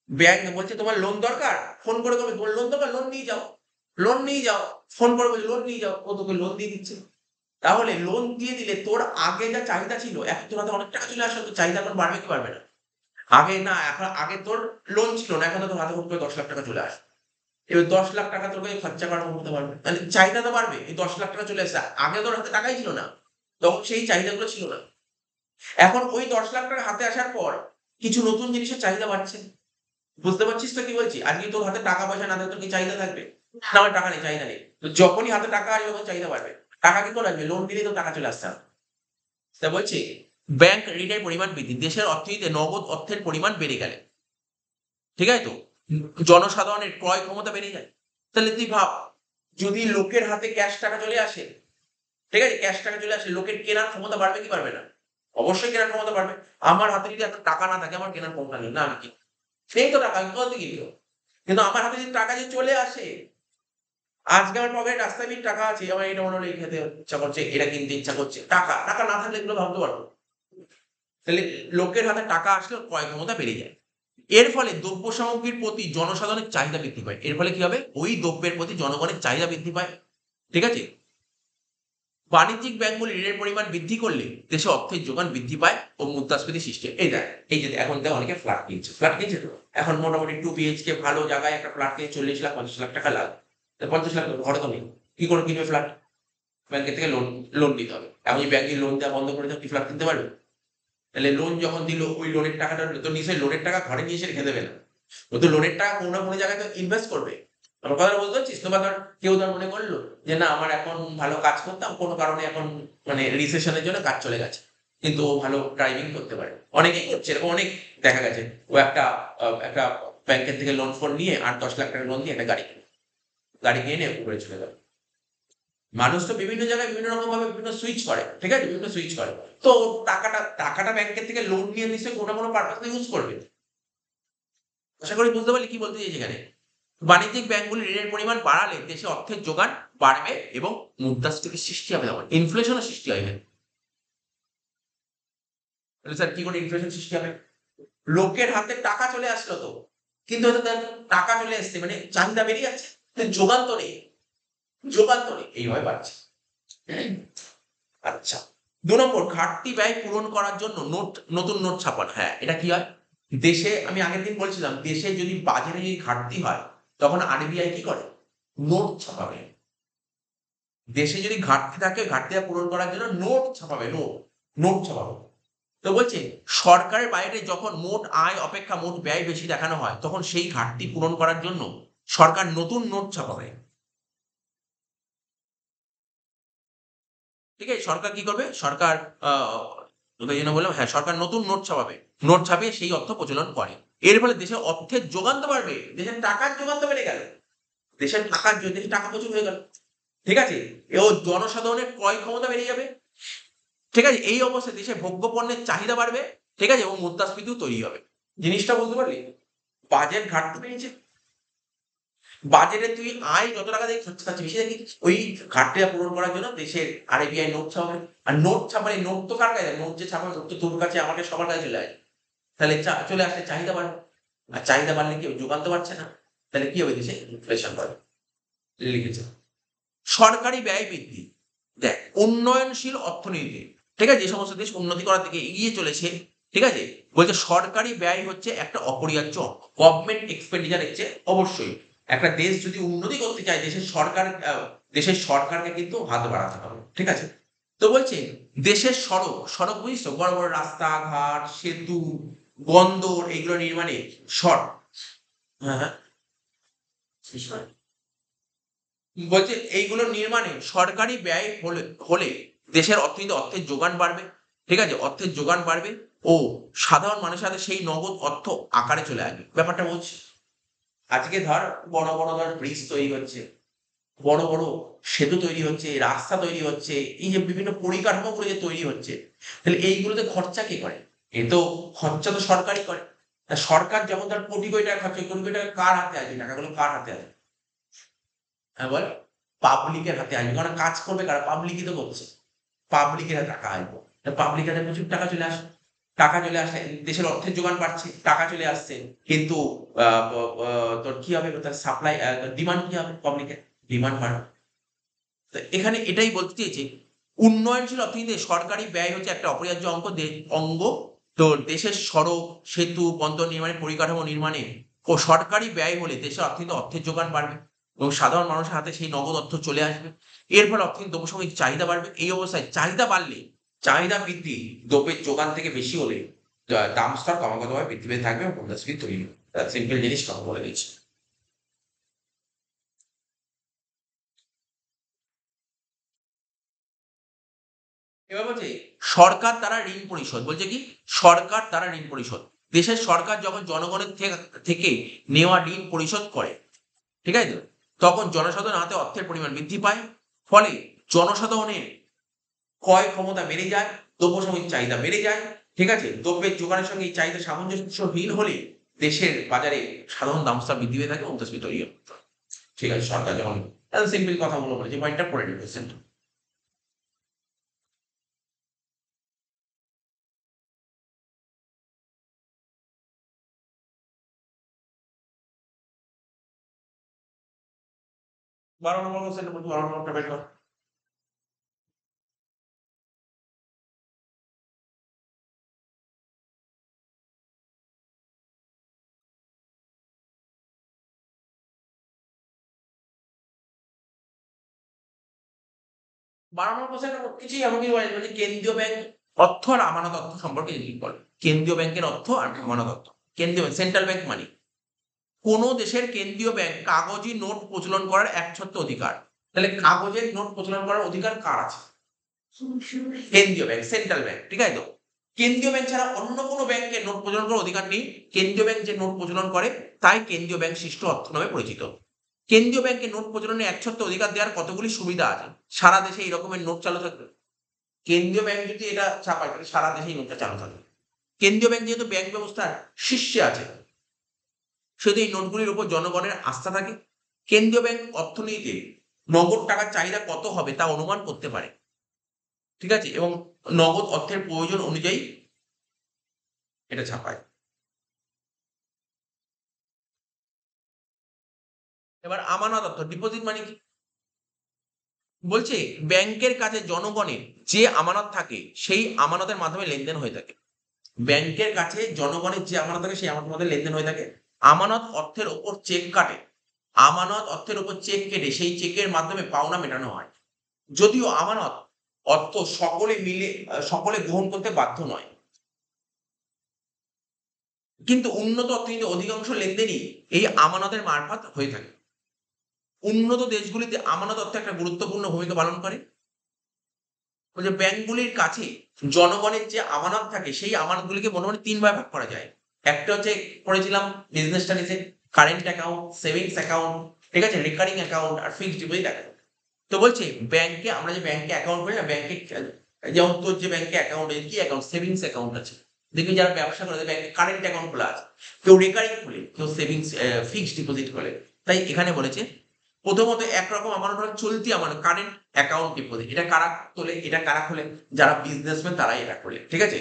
ব্যাংক বলছে তোমার লোন দরকার, ফোন করে বলবে তোমার লোন দরকার, লোন নিয়ে যাও, লোন নিয়ে যাও, ফোন করে বলছে লোন নিয়ে যাও, ও তোকে লোন দিয়ে দিচ্ছে। তাহলে লোন দিয়ে দিলে তোর আগে যা চাহিদা ছিল, এখন তোর হাতে অনেক টাকা চলে আসলো, তোর চাহিদা এখন বাড়বে কি বাড়বে না? আগে না, এখন আগে তোর লোন ছিল না, এখন তো তোর হাতে হুট করে 10 লাখ টাকা চলে আসে। এবার 10 লাখ টাকা তোর কাছে খরচা করার ক্ষমতা বাড়বে, তাহলে চাহিদা তো বাড়বে। এই 10 লাখ টাকা চলে আসে, আগে তোর হাতে টাকাই ছিল না, তখন সেই চাহিদাগুলো ছিল না। এখন ওই 10 লাখ টাকা হাতে আসার পর কিছু নতুন জিনিসের চাহিদা বাড়ছে। বুঝতে পারছিস তো কি বলছি? আজকে তোর হাতে টাকা পয়সা না থাকলে তোর কি চাহিদা থাকবে? না, আমার টাকা নেই, চাহিদা নেই। তো যখনই হাতে টাকা আসবে তখন চাহিদা বাড়বে। টাকা কি করে আসবে? লোন দিলেই তো টাকা চলে আসছে। তা বলছি ব্যাংক ঋণের পরিমাণ বৃদ্ধি, দেশের অর্থনীতিতে নগদ অর্থের পরিমাণ বেড়ে গেলে, ঠিক আছে তো, জনসাধারণের ক্রয় ক্ষমতা বেড়ে যায়। তাহলে তুই ভাব, যদি লোকের হাতে ক্যাশ টাকা চলে আসে, ঠিক আছে, ক্যাশ টাকা চলে আসে, লোকের কেনার ক্ষমতা বাড়বে কি বাড়বে না? অবশ্যই কেনার ক্ষমতা বাড়বে। আমার হাতে যদি এত টাকা না থাকে, আমার কেনার ক্ষমতা নেই, না আমি কি নেই তো টাকা, আমি কোথা থেকে কিনবো? কিন্তু আমার হাতে যদি টাকা যে চলে আসে, আজকে আমার পকেটে রাস্তায় টাকা আছে, আমার এটা মনে হলো এই খেতে ইচ্ছা করছে, এটা কিনতে ইচ্ছা করছে, টাকা টাকা না থাকলে এগুলো ভাবতে পারবো? তাহলে লোকের হাতে টাকা আসলে ক্রয় ক্ষমতা বেড়ে যায়। এর ফলে দ্রব্য সামগ্রীর প্রতি জনসাধারণের চাহিদা বৃদ্ধি পায়। এর ফলে কি হবে? ওই দ্রব্যের প্রতি জনগণের চাহিদা বৃদ্ধি পায়। ঠিক আছে? বাণিজ্যিক ব্যাংকগুলি ঋণের পরিমাণ বৃদ্ধি করলে দেশে অর্থের যোগান বৃদ্ধি পায় ও মুদ্রাস্ফীতি সৃষ্টি হয়। এই দেখ, এই যে এখন দেখ অনেকে ফ্ল্যাট কিনছে, ফ্ল্যাট কিনছে তো এখন মোটামুটি 2 BHK ভালো জায়গায় একটা ফ্ল্যাট কিনে 40 লাখ 50 লাখ টাকা লাগে। 50 লাখ ঘরে তো নেই, কি করে কিনবে ফ্ল্যাট? ব্যাংকের থেকে লোন লোন নিতে হবে। এখন যদি ব্যাংকে লোন দেওয়া বন্ধ করে দাও, কি ফ্ল্যাট কিনতে পারবে? তাহলে লোন যখন দিল, ওই লোনের টাকাটা তো নিশ্চয়ই লোনের টাকা ঘরে নিয়ে এসে রেখে দেবে না, ও তো লোনের টাকা কোনো না কোনো জায়গায় তো ইনভেস্ট করবে। আমার কথাটা বুঝতে পারছিস? তোমার ধর কেউ ধর মনে করলো যে না, আমার এখন ভালো কাজ করতাম, কোনো কারণে এখন মানে রিসেশনের জন্য কাজ চলে গেছে, কিন্তু ও ভালো ড্রাইভিং করতে পারে, অনেকেই করছে এরকম, অনেক দেখা গেছে। ও একটা ব্যাংকের থেকে লোন ফোন নিয়ে 8-10 লাখ টাকা লোন দিয়ে একটা গাড়ি কিনে উপরে চলে গেল। মানুষ তো বিভিন্ন জায়গায় বিভিন্ন রকম ভাবে বিভিন্ন সুইচ করে, ঠিক আছে, বিভিন্ন সুইচ করে। তো টাকাটা ব্যাংকের থেকে লোন নিয়ে নিশ্চয়ই কোনো না কোনো পারপাসে ইউজ করবে। আশা করি বুঝতে পারলি কি বলতে চাইছি এখানে। বাণিজ্যিক ব্যাংকগুলি ঋণের পরিমাণ বাড়ালে দেশে অর্থের যোগান বাড়বে এবং মুদ্রাস্ফীতির সৃষ্টি হবে, তখন ইনফ্লেশনের সৃষ্টি হবে। তাহলে স্যার কি করে ইনফ্লেশন সৃষ্টি হবে? লোকের হাতে টাকা চলে আসলো তো, কিন্তু হয়তো তার টাকা চলে এসছে মানে চাহিদা বেড়ে যাচ্ছে, কিন্তু যোগান তো নেই, যোগান তো নেই, এইভাবে বাড়ছে। আচ্ছা, 2 নম্বর, ঘাটতি ব্যয় পূরণ করার জন্য নতুন নোট ছাপানো। হ্যাঁ, এটা কি হয়? দেশে আমি আগের দিন বলছিলাম, দেশে যদি বাজারে যদি ঘাটতি হয়, তখন RBI কি করে? নোট ছাপাবে। দেশে যদি ঘাটতি থাকে, ঘাটতিটা পূরণ করার জন্য নোট ছাপাবে, নোট ছাপাবে। তো বলছে সরকারের বাইরে যখন মোট আয় অপেক্ষা মোট ব্যয় বেশি দেখানো হয়, তখন সেই ঘাটতি পূরণ করার জন্য সরকার নতুন নোট ছাপাবে। ঠিক আছে? সরকার কি করবে? সরকার আ ওই জন্য বললাম, হ্যাঁ, সরকার নতুন নোট ছাপাবে। নোট ছাপিয়ে সেই অর্থ প্রচলন করে। এর ফলে দেশে অর্থের যোগান তো বাড়বে। দেশের টাকার যোগান তো বেড়ে গেল। দেশে টাকা প্রচুর হয়ে গেল। ঠিক আছে? ও জনসাধারণের ক্রয় ক্ষমতা বেড়ে যাবে। ঠিক আছে? এই অবস্থায় দেশে ভোগ্য পণ্যের চাহিদা বাড়বে। ঠিক আছে? এবং মুদ্রাস্ফীতিও তৈরি হবে। জিনিসটা বুঝতে পারলি? বাজেট ঘাটতি বেড়েছে। বাজেটে তুই আয় যত টাকা দিয়ে খরচা খাচ্ছিস বেশি দেখি, ওই ঘাটতিটা পূরণ করার জন্য দেশের RBI নোট ছাপাবে। আর নোট ছাপালে, নোট তো কার কাছে? নোট যে ছাপাবে, নোট তো তোর কাছে আমাকে সবার কাছে চলে আসে। তাহলে চলে আসলে চাহিদা বাড়বে। আর চাহিদা বাড়লে কি হবে? যোগান তো বাড়ছে না। তাহলে কি হবে? দেশে ইনফ্লেশন বাড়বে। লিখেছে। সরকারি ব্যয় বৃদ্ধি, দেখ উন্নয়নশীল অর্থনীতি, ঠিক আছে, যে সমস্ত দেশ উন্নতি করার দিকে এগিয়ে চলেছে, ঠিক আছে, বলছে সরকারি ব্যয় হচ্ছে একটা অপরিহার্য অঙ্গ। গভর্নমেন্ট এক্সপেন্ডিচার হচ্ছে অবশ্যই একটা দেশ যদি উন্নতি করতে চায় দেশের সরকারকে কিন্তু হাত বাড়াতে হবে, ঠিক আছে। তো বলছে দেশের সড়ক সড়ক বুঝিস তো, বড় বড় রাস্তাঘাট সেতু বন্দর এগুলো নির্মাণে হ্যাঁ হ্যাঁ বলছে এইগুলো নির্মাণে সরকারি ব্যয় হলে দেশের অর্থনীতি অর্থের যোগান বাড়বে, ঠিক আছে, অর্থের যোগান বাড়বে ও সাধারণ মানুষের হাতে সেই নগদ অর্থ আকারে চলে আসবে। ব্যাপারটা বলছি, আজকে ধর বড় বড় ধর ব্রিজ তৈরি হচ্ছে, বড় বড় সেতু তৈরি হচ্ছে, রাস্তা তৈরি হচ্ছে, এই যে বিভিন্ন পরিকাঠামোগুলো যে তৈরি হচ্ছে, তাহলে এইগুলোতে খরচা কে করে? এ তো খরচা তো সরকারই করে। তা সরকার যেমন ধর কোটি কোটি টাকা খরচা, কোটি কোটি টাকা কার হাতে আছে? টাকাগুলো কার হাতে আছে? হ্যাঁ বল, পাবলিকের হাতে আসবে। কারণ কাজ করবে কারা? পাবলিকই তো করছে। পাবলিকের হাতে টাকা আসবে, পাবলিক হাতে প্রচুর টাকা চলে আসে, টাকা চলে আসলে দেশের অর্থের যোগান বাড়ছে, টাকা চলে আসছে, কিন্তু তোর কি হবে, তার সাপ্লাই ডিমান্ড কি হবে? পাবলিকের ডিমান্ড বাড়বে। তো এখানে এটাই বলতে চেয়েছে, উন্নয়নশীল অর্থনীতিতে সরকারি ব্যয় হচ্ছে একটা অপরিহার্য অঙ্গ। তো দেশের সড়ক সেতু বন্দর নির্মাণে পরিকাঠামো নির্মাণে ও সরকারি ব্যয় হলে দেশের অর্থনীতি অর্থের যোগান বাড়বে এবং সাধারণ মানুষের হাতে সেই নগদ অর্থ চলে আসবে। এর ফলে অর্থনীতি দ্রব্যসামগ্রিক চাহিদা বাড়বে। এই অবস্থায় চাহিদা বাড়লে, চাহিদা বৃদ্ধি দ্রব্যের যোগান থেকে বেশি হলে দাম স্তর ক্রমাগতভাবে বৃদ্ধি পেতে থাকবে এবং মুদ্রাস্ফীতি তৈরি হবে। সিম্পল জিনিস কথা বলে দিচ্ছি। এবার বলছে সরকার দ্বারা ঋণ পরিশোধ, বলছে কি সরকার দ্বারা ঋণ পরিশোধ, দেশের সরকার যখন জনগণের থেকে নেওয়া ঋণ পরিশোধ করে, ঠিক আছে, তখন জনসাধারণের হাতে অর্থের পরিমাণ বৃদ্ধি পায়, ফলে জনসাধারণের ক্রয় ক্ষমতা বেড়ে যায়, দ্রব্যসামগ্রিক চাহিদা বেড়ে যায়, ঠিক আছে, দ্রব্যের যোগানের সঙ্গে এই চাহিদা সামঞ্জস্যহীন হলে দেশের বাজারে সাধারণ দাম স্তর বৃদ্ধি পেয়ে থাকে, মুদ্রাস্ফীতি তৈরি হয়। ঠিক আছে, সরকার যখন সিম্পল কথা বলে যে পয়েন্টটা পড়ে নিতে। 12 নম্বর কোশ্চেনটা বলছি, 12 নম্বরটা বের কর। 12 নম্বর কোশ্চেনটা কিছুই এমনই বলে কেন্দ্রীয় ব্যাংক অর্থ আর আমানত অর্থ সম্পর্কে জিজ্ঞেস করে। কেন্দ্রীয় ব্যাংকের অর্থ আর আমানত অর্থ। কেন্দ্রীয় ব্যাংক সেন্ট্রাল ব্যাংক মানে কোন দেশের কেন্দ্রীয় ব্যাংক কাগজি নোট প্রচলন করার একচ্ছত্র অধিকার। তাহলে কাগজের নোট প্রচলন করার অধিকার কার আছে? কেন্দ্রীয় ব্যাংক, সেন্ট্রাল ব্যাংক, ঠিক আছে তো। কেন্দ্রীয় ব্যাংক ছাড়া অন্য কোনো ব্যাংকের নোট প্রচলন করার অধিকার নেই। কেন্দ্রীয় ব্যাংক যে নোট প্রচলন করে তাই কেন্দ্রীয় ব্যাংক সৃষ্ট অর্থ নামে পরিচিত। কেন্দ্রীয় ব্যাংকে নোট প্রচলনের একচ্ছত্র অধিকার দেওয়ার কতগুলি সুবিধা আছে? সারা দেশে এই রকমের নোট চালু থাকবে। কেন্দ্রীয় ব্যাংক যদি এটা ছাপায় তাহলে সারা দেশে এই নোটটা চালু থাকবে। কেন্দ্রীয় ব্যাংক যেহেতু ব্যাংক ব্যবস্থার শীর্ষে আছে, সেহেতু এই নোটগুলির উপর জনগণের আস্থা থাকে। কেন্দ্রীয় ব্যাংক অর্থনীতিতে নগদ টাকার চাহিদা কত হবে তা অনুমান করতে পারে, ঠিক আছে, এবং নগদ অর্থের প্রয়োজন অনুযায়ী এটা ছাপায়। এবার আমানত অর্থ, ডিপোজিট মানে কি? বলছে ব্যাংকের কাছে জনগণের যে আমানত থাকে সেই আমানতের মাধ্যমে লেনদেন হয়ে থাকে। ব্যাংকের কাছে জনগণের যে আমানত থাকে সেই আমানতের মধ্যে লেনদেন হয়ে থাকে। আমানত অর্থের উপর চেক কাটে, আমানত অর্থের উপর চেক কেটে সেই চেকের মাধ্যমে পাওনা মেটানো হয়। যদিও আমানত অর্থ সকলে গ্রহণ করতে বাধ্য নয়, কিন্তু উন্নত অর্থনীতি অধিকাংশ লেনদেনই এই আমানতের মারফত হয়ে থাকে। উন্নত দেশগুলিতে আমানত অর্থ একটা গুরুত্বপূর্ণ ভূমিকা পালন করে। ওই যে ব্যাংকগুলির কাছে জনগণের যে আমানত থাকে সেই আমানতগুলিকে মোটামুটি ৩ ভাগে ভাগ করা যায়। একটা হচ্ছে পড়েছিলাম বিজনেস স্টাডিজে, কারেন্ট অ্যাকাউন্ট, সেভিংস অ্যাকাউন্ট, ঠিক আছে, রিকারিং অ্যাকাউন্ট আর ফিক্সড ডিপোজিট অ্যাকাউন্ট। তো বলছে ব্যাংকে আমরা যে ব্যাংকে অ্যাকাউন্ট করি না, ব্যাংকে যেমন তোর যে ব্যাংকে অ্যাকাউন্ট আছে, কি অ্যাকাউন্ট? সেভিংস অ্যাকাউন্ট আছে। দেখবি যারা ব্যবসা করে ব্যাংকে কারেন্ট অ্যাকাউন্ট খোলা আছে, কেউ রিকারিং খোলে, কেউ সেভিংস ফিক্সড ডিপোজিট খোলে। তাই এখানে বলেছে প্রথমত একরকম আমানত হলো চলতি আমানত, কারেন্ট অ্যাকাউন্ট ডিপোজিট। এটা কারা তোলে? এটা কারা খোলে? যারা বিজনেসম্যান তারাই এটা খোলে, ঠিক আছে।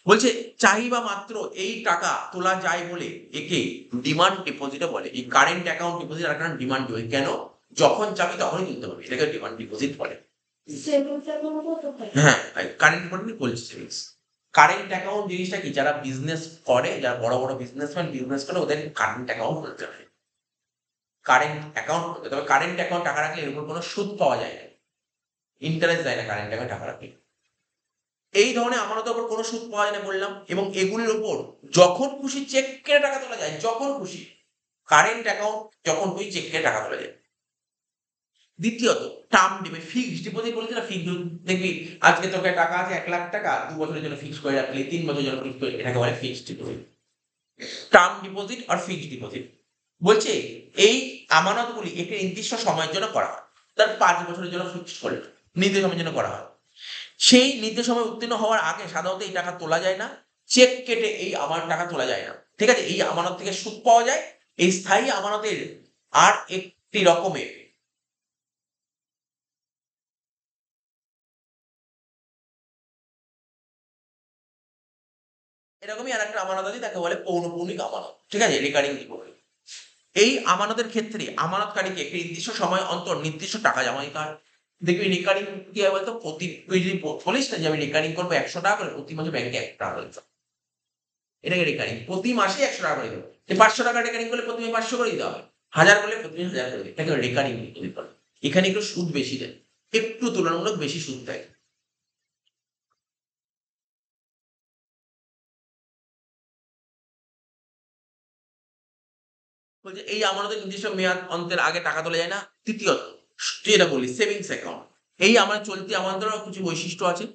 বলছে চাহিদা মাত্র এই টাকা তোলা যায় বলে একে ডিমান্ড ডিপোজিটও বলে। এই কারেন্ট অ্যাকাউন্ট ডিপোজিট আর কারণ ডিমান্ড ডিপোজিট কেন? যখন চাবি তখনই তুলতে পারবি, এটাকে ডিমান্ড ডিপোজিট বলে। সেভিংস অ্যাকাউন্ট কত হয়? হ্যাঁ, কারেন্ট ডিপোজিট বলছি সেভিংস। কারেন্ট অ্যাকাউন্ট জিনিসটা কি, যারা বিজনেস করে, যারা বড় বড় বিজনেসম্যান বিজনেস করে, ওদের কারেন্ট অ্যাকাউন্ট খুলতে হয়। কারেন্ট অ্যাকাউন্ট, তবে কারেন্ট অ্যাকাউন্ট টাকা রাখলে এর উপর কোনো সুদ পাওয়া যায় না, ইন্টারেস্ট দেয় না কারেন্ট অ্যাকাউন্ট টাকা রাখলে। এই ধরনের আমানতের উপর কোনো সুদ পাওয়া যায় না বললাম, এবং এগুলির উপর যখন খুশি চেক কেটে টাকা তোলা যায়, যখন খুশি। কারেন্ট অ্যাকাউন্ট যখন খুশি চেক কেটে টাকা তোলা যায়। দ্বিতীয়ত, টার্ম ডিপোজিট, ফিক্সড ডিপোজিট বলেছি না, ফিক্সড। দেখবি আজকে তোকে টাকা আছে 1,00,000 টাকা, 2 বছরের জন্য ফিক্স করে রাখলি, 3 বছরের জন্য ফিক্স করে, এটাকে বলে ফিক্সড ডিপোজিট। টার্ম ডিপোজিট আর ফিক্সড ডিপোজিট বলছে এই আমানতগুলি একটি নির্দিষ্ট সময়ের জন্য করা হয়। তার 5 বছরের জন্য ফিক্সড করে নির্দিষ্ট সময়ের জন্য করা হয়। সেই নির্দিষ্ট সময় উত্তীর্ণ হওয়ার আগে সাধারণত এই টাকা তোলা যায় না, চেক কেটে এই আমার টাকা তোলা যায় না। ঠিক আছে, এই আমানত থেকে সুদ পাওয়া যায়। এই স্থায়ী আমানতের আর একটি রকমের এরকমই আর একটা আমানত আছে, তাকে বলে পৌনঃপুনিক আমানত। ঠিক আছে, রিকারিং ডিপোজিট। এই আমানতের ক্ষেত্রে আমানতকারীকে একটি নির্দিষ্ট সময় অন্তর নির্দিষ্ট টাকা জমা দিতে হয়। দেখবি রিকারিং কি হয় বলতো, প্রতি তুই যদি বলিস না যে আমি রিকারিং করবো 100 টাকা করে, প্রতি মাসে ব্যাংকে 1 টাকা করে দিতে হবে। এটাকে রিকারিং, প্রতি মাসে 100 টাকা করে দেবে। 500 টাকা রিকারিং করলে প্রতি মাসে 500 করে দিতে হবে, 1000 করলে প্রতি মাসে 1000 করে দিতে হবে। এটাকে রিকারিং ডিপোজিট বলে। এখানে একটু সুদ বেশি দেয়, একটু তুলনামূলক বেশি সুদ দেয়। বলছে এই আমানতের নির্দিষ্ট মেয়াদ অন্তের আগে টাকা তোলা যায় না। তৃতীয়ত, তুই এটা বললি সেভিংস অ্যাকাউন্ট। এই আমার চলতি আমানতেরও কিছু বৈশিষ্ট্য আছে,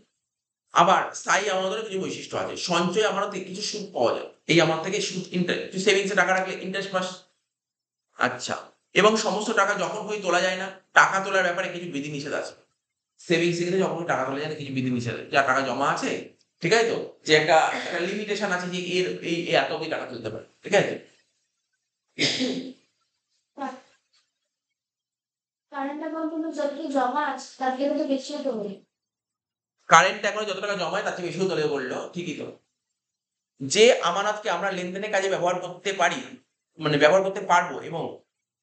আবার স্থায়ী আমানতেরও কিছু বৈশিষ্ট্য আছে। সঞ্চয় আমানতে কিছু সুদ পাওয়া যায়, এই আমানত থেকে সুদ, তুই সেভিংসে টাকা রাখলে ইন্টারেস্ট পাস। আচ্ছা, এবং সমস্ত টাকা যখন খুশি তোলা যায় না। টাকা তোলার ব্যাপারে কিছু বিধিনিষেধ আছে। সেভিংস থেকে যখন টাকা তোলা যায় না, কিছু বিধিনিষেধ আছে। যা টাকা জমা আছে, ঠিক আছে তো, যে একটা লিমিটেশন আছে যে এর এই এত অব্দি টাকা তুলতে পারে, ঠিক আছে। কারেন্ট অ্যাকাউন্টে যত জমা আছে তার থেকে তো বেশিও তো হবে। কারেন্ট অ্যাকাউন্টে যত টাকা জমায় তার থেকে বেশিও তোলে বললো, ঠিকই তো। যে আমানতকে আমরা লেনদেনের কাজে ব্যবহার করতে পারি, মানে ব্যবহার করতে পারবো, এবং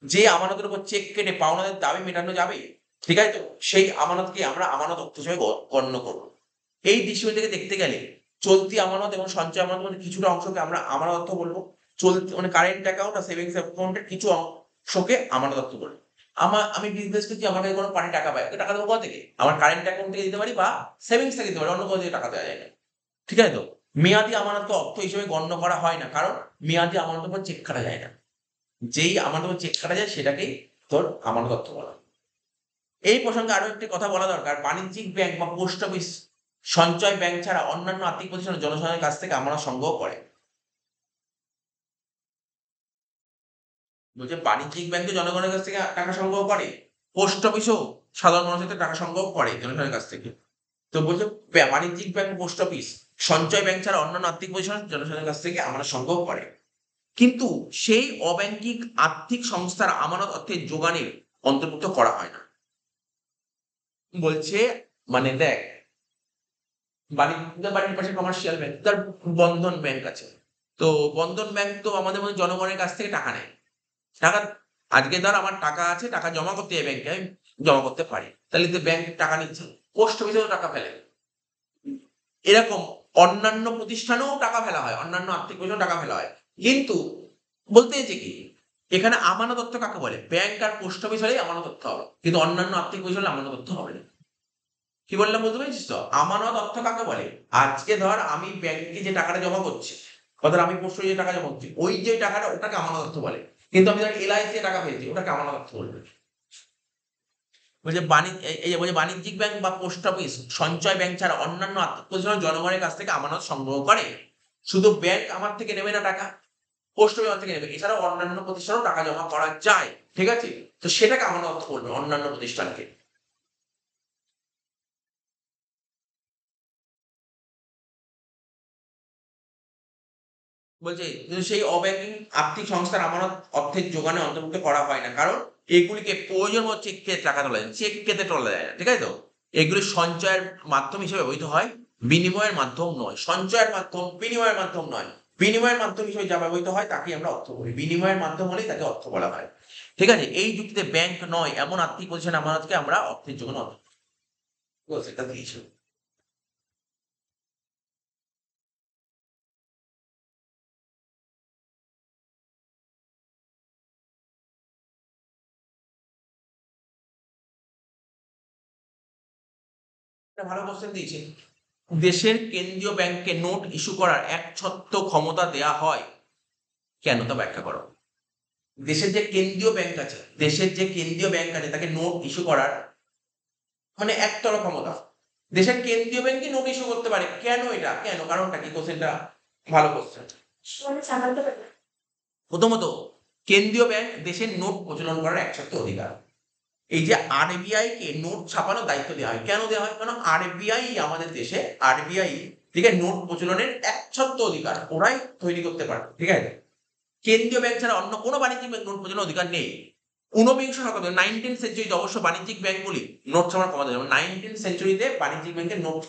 যে আমানতের উপর চেক কেটে পাওনাদারের দাবি মেটানো যাবে, ঠিক আছে তো, সেই আমানতকে আমরা আমানত অর্থ হিসেবে গণ্য করবো। এই দৃষ্টিকোণ থেকে দেখতে গেলে চলতি আমানত এবং সঞ্চয় আমানত মানে কিছুটা অংশকে আমরা আমানত অর্থ বলবো। চলতি মানে কারেন্ট অ্যাকাউন্ট আর সেভিংস অ্যাকাউন্টের কিছু অংশকে আমানত অর্থ বলবো। আমি বিজনেস করছি, আমার কাছে কোনো পানি টাকা পাই, টাকা দেবো কোথা থেকে? আমার কারেন্ট অ্যাকাউন্ট থেকে দিতে পারি বা সেভিংস থেকে দিতে পারি, অন্য কোথাও থেকে টাকা দেওয়া যায় না। ঠিক আছে তো, মেয়াদি আমানতকে অর্থ হিসেবে গণ্য করা হয় না, কারণ মেয়াদি আমানতের উপর চেক কাটা যায় না। যেই আমানতের উপর চেক কাটা যায় সেটাকেই তোর আমানত অর্থ বলা। এই প্রসঙ্গে আরো একটি কথা বলা দরকার, বাণিজ্যিক ব্যাংক বা পোস্ট অফিস সঞ্চয় ব্যাংক ছাড়া অন্যান্য আর্থিক প্রতিষ্ঠান জনসাধারণের কাছ থেকে আমানত সংগ্রহ করে। বলছে বাণিজ্যিক ব্যাংকে জনগণের কাছ থেকে টাকা সংগ্রহ করে, পোস্ট অফিসও সাধারণ মানুষের থেকে টাকা সংগ্রহ করে জনসাধারণের কাছ থেকে। তো বলছে বাণিজ্যিক ব্যাংক, পোস্ট অফিস, সঞ্চয় ব্যাংক ছাড়া অন্যান্য আর্থিক প্রতিষ্ঠান জনসাধারণের কাছ থেকে আমানত সংগ্রহ করে, কিন্তু সেই অব্যাংকিং আর্থিক সংস্থার আমানত অর্থের যোগানের অন্তর্ভুক্ত করা হয় না। বলছে মানে দেখ, বাড়ির পাশে কমার্শিয়াল ব্যাংক, তার বন্ধন ব্যাংক আছে। তো বন্ধন ব্যাংক তো আমাদের মধ্যে জনগণের কাছ থেকে টাকা নেয়। টাকা, আজকে ধর আমার টাকা আছে, টাকা জমা করতে হয় ব্যাংকে, আমি জমা করতে পারি, তাহলে তো ব্যাংক টাকা নিচ্ছে। পোস্ট অফিসেও টাকা ফেলে, এরকম অন্যান্য প্রতিষ্ঠানেও টাকা ফেলা হয়, অন্যান্য আর্থিক প্রতিষ্ঠানেও টাকা ফেলা হয়। কিন্তু বলতে চাইছে কি, এখানে আমানত অর্থ কাকে বলে? ব্যাংক আর পোস্ট অফিস হলেই আমানত অর্থ হবে, কিন্তু অন্যান্য আর্থিক প্রতিষ্ঠান হলে আমানত অর্থ হবে না। কি বললাম বুঝতে পেরেছিস তো? আমানত অর্থ কাকে বলে? আজকে ধর আমি ব্যাংকে যে টাকাটা জমা করছি, বা ধর আমি পোস্ট অফিসে টাকা জমা করছি, ওই যে টাকাটা, ওটাকে আমানত অর্থ বলে। কিন্তু আমি ধর LIC টাকা পেয়েছি, ওটাকে আমানত অর্থ বলবে। বলছে এই যে বলছে বাণিজ্যিক ব্যাংক বা পোস্ট অফিস সঞ্চয় ব্যাংক ছাড়া অন্যান্য আর্থিক প্রতিষ্ঠান জনগণের কাছ থেকে আমানত সংগ্রহ করে। শুধু ব্যাংক আমার থেকে নেবে না টাকা, পোস্ট অফিস আমার থেকে নেবে, এছাড়াও অন্যান্য প্রতিষ্ঠানেও টাকা জমা করা যায়। ঠিক আছে, তো সেটাকে আমানত অর্থ বলবে, অন্যান্য প্রতিষ্ঠানকে। বলছে সেই অব্যাংকিং আর্থিক সংস্থার আমানত অর্থের যোগানে অন্তর্ভুক্ত করা হয় না, কারণ এগুলিকে প্রয়োজন মতো চেক কেটে টাকা তোলা যায়, চেক কেটে তোলা যায় না। ঠিক আছে তো, এগুলি সঞ্চয়ের মাধ্যম হিসেবে ব্যবহৃত হয়, বিনিময়ের মাধ্যম নয়। সঞ্চয়ের মাধ্যম, বিনিময়ের মাধ্যম নয়। বিনিময়ের মাধ্যম হিসেবে যা ব্যবহৃত হয় তাকে আমরা অর্থ বলি। বিনিময়ের মাধ্যম হলেই তাকে অর্থ বলা হয়। ঠিক আছে? এই যুক্তিতে ব্যাংক নয় এমন আর্থিক প্রতিষ্ঠান আমানতকে আমরা অর্থের যোগান এটা দিয়েছিল। একটা ভালো কোশ্চেন দিয়েছে। দেশের কেন্দ্রীয় ব্যাংককে নোট ইস্যু করার একচ্ছত্র ক্ষমতা দেয়া হয় কেন? তা ব্যাখ্যা করো। দেশের যে কেন্দ্রীয় ব্যাংক আছে, তাকে নোট ইস্যু করার মানে একতরফা ক্ষমতা। দেশের কেন্দ্রীয় ব্যাংকই নোট ইস্যু করতে পারে। কেন এটা? কেন? কারণটা কি? কোশ্চেনটা ভালো কোশ্চেন। মানে সামলাতে পারে। প্রথমত, কেন্দ্রীয় ব্যাংক দেশের নোট প্রচলন করার একচ্ছত্র অধিকার। এই যে আরবিআই কে নোট ছাপানোর দায়িত্ব দেওয়া হয়। কেন দেওয়া হয়? কারণ আরবিআই আমাদের দেশে ঠিক আছে নোট প্রচলনের একচ্ছত্র অধিকার। ওরাই তৈরি করতে পারে। ঠিক আছে? কেন্দ্রীয় ব্যাংক ছাড়া অন্য কোনো বাণিজ্যিক ব্যাংক নোট প্রচলনের অধিকার নেই। ঊনবিংশ শতাব্দী 19th সেঞ্চুরিতে অবশ্য বাণিজ্যিক ব্যাংকগুলি নোট ছাপানোর ক্ষমতা ছিল। 19th সেঞ্চুরিতে বাণিজ্যিক ব্যাংকের নোট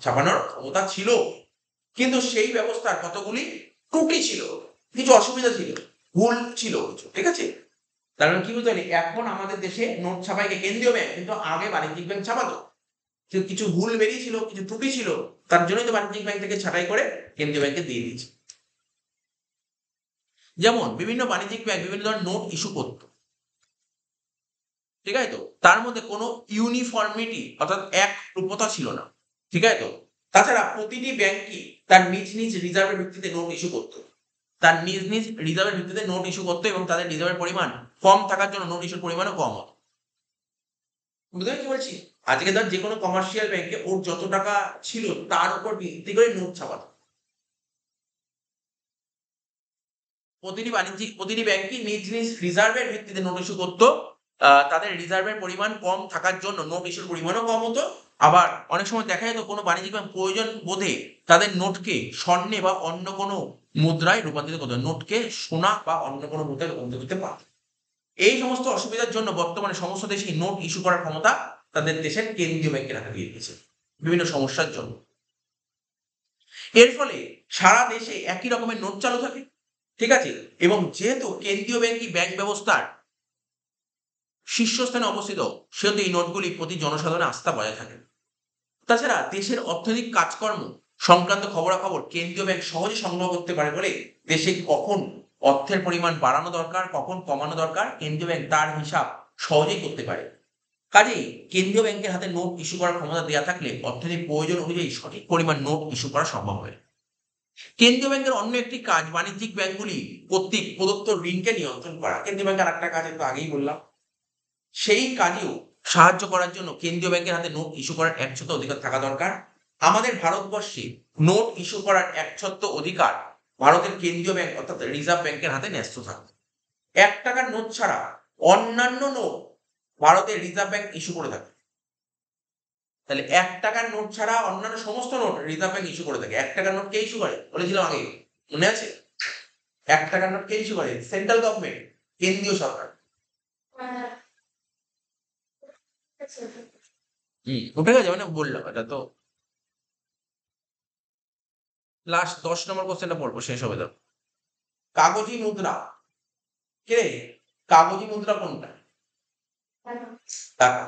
ছাপানোর ক্ষমতা ছিল। কিন্তু সেই ব্যবস্থার কতগুলি ত্রুটি ছিল, কিছু অসুবিধা ছিল, ভুল ছিল কিছু। ঠিক আছে? তার মানে কি বুঝতে পারলি? এখন আমাদের দেশে নোট ছাপায় কে? কেন্দ্রীয় ব্যাংক, কিন্তু আগে বাণিজ্যিক ব্যাংক ছাপাতো। কিছু ভুল বেরিয়েছিল, কিছু ত্রুটি ছিল, তার জন্যই তো বাণিজ্যিক ব্যাংক থেকে ছাঁটাই করে কেন্দ্রীয় ব্যাংকে দিয়ে দিয়েছে। যেমন বিভিন্ন বাণিজ্যিক ব্যাংক বিভিন্ন ধরনের নোট ইস্যু করত। ঠিক আছে তো? তার মধ্যে কোনো ইউনিফর্মিটি অর্থাৎ এক রূপতা ছিল না। ঠিক আছে তো? তাছাড়া প্রতিটি ব্যাংকই তার নিজ নিজ রিজার্ভের ভিত্তিতে নোট ইস্যু করত। তার নিজ নিজ রিজার্ভের ভিত্তিতে নোট ইস্যু করতো এবং তাদের রিজার্ভের পরিমাণ কম থাকার জন্য নোট ইস্যুর পরিমাণও কম হতো। বুঝতে কি বলছি? আজকে ধর যে কোনো কমার্শিয়াল ব্যাংকে ওর যত টাকা ছিল তার উপর ভিত্তি করে নোট ছাপাতো। প্রতিটি ব্যাংকই নিজ নিজ রিজার্ভের ভিত্তিতে নোট ইস্যু করতো। তাদের রিজার্ভের পরিমাণ কম থাকার জন্য নোট ইস্যুর পরিমাণও কম হতো। আবার অনেক সময় দেখা যেত কোনো বাণিজ্যিক ব্যাংক প্রয়োজন বোধে তাদের নোটকে স্বর্ণে বা অন্য কোনো মুদ্রায় রূপান্তরিত করতো। নোটকে সোনা বা অন্য কোনো মুদ্রায় রূপান্তরিত করতে পারত। এই সমস্ত অসুবিধার জন্য বর্তমানে সমস্ত দেশেই নোট ইস্যু করার ক্ষমতা তাদের দেশের কেন্দ্রীয় ব্যাংকের হাতে দিয়ে দিয়েছে বিভিন্ন সমস্যার জন্য। এর ফলে সারা দেশে একই রকমের নোট চালু থাকে। ঠিক আছে? এবং যেহেতু কেন্দ্রীয় ব্যাংকই ব্যাংক ব্যবস্থার শীর্ষস্থানে অবস্থিত, সেহেতু এই নোটগুলি প্রতি জনসাধারণের আস্থা বজায় থাকে। তাছাড়া দেশের অর্থনৈতিক কাজকর্ম সংক্রান্ত খবরাখবর কেন্দ্রীয় ব্যাংক সহজে সংগ্রহ করতে পারে বলে দেশে কখন অর্থের পরিমাণ বাড়ানো দরকার, কখন কমানো দরকার, কেন্দ্রীয় ব্যাংক তার হিসাব সহজেই করতে পারে। কাজেই কেন্দ্রীয় ব্যাংকের হাতে নোট ইস্যু করার ক্ষমতা দেওয়া থাকলে অর্থনৈতিক প্রয়োজন অনুযায়ী সঠিক পরিমাণ নোট ইস্যু করা সম্ভব হয়। কেন্দ্রীয় ব্যাংকের অন্য একটি কাজ বাণিজ্যিক ব্যাংকগুলি কর্তৃক প্রদত্ত ঋণকে নিয়ন্ত্রণ করা। কেন্দ্রীয় ব্যাংকের আরেকটা কাজ একটু আগেই বললাম। সেই কাজেও সাহায্য করার জন্য কেন্দ্রীয় ব্যাংকের হাতে নোট ইস্যু করার একচ্ছত্র অধিকার থাকা দরকার। আমাদের ভারতবর্ষে নোট ইস্যু করার একচ্ছত্র অধিকার ভারতের কেন্দ্রীয় ব্যাংক অর্থাৎ রিজার্ভ ব্যাংকের হাতে ন্যস্ত থাকে। ১ টাকার নোট ছাড়া অন্যান্য নোট ভারতের রিজার্ভ ব্যাংক ইস্যু করে থাকে। তাহলে ১ টাকার নোট ছাড়া অন্যান্য সমস্ত নোট রিজার্ভ ব্যাংক ইস্যু করে থাকে। ১ টাকার নোট কে ইস্যু করে? বলেছিলাম আগে। মনে আছে? ১ টাকার নোট কে ইস্যু করে? সেন্ট্রাল গভর্নমেন্ট, কেন্দ্রীয় সরকার। হ্যাঁ। আচ্ছা। উঠে গেছে মানে বললাম এটা তো লাস্ট ১০ নম্বর কোশ্চেনটা পড়বো শেষ হবে তো। কাগজি মুদ্রা। কে রে? কাগজি মুদ্রা কোনটা? টাকা।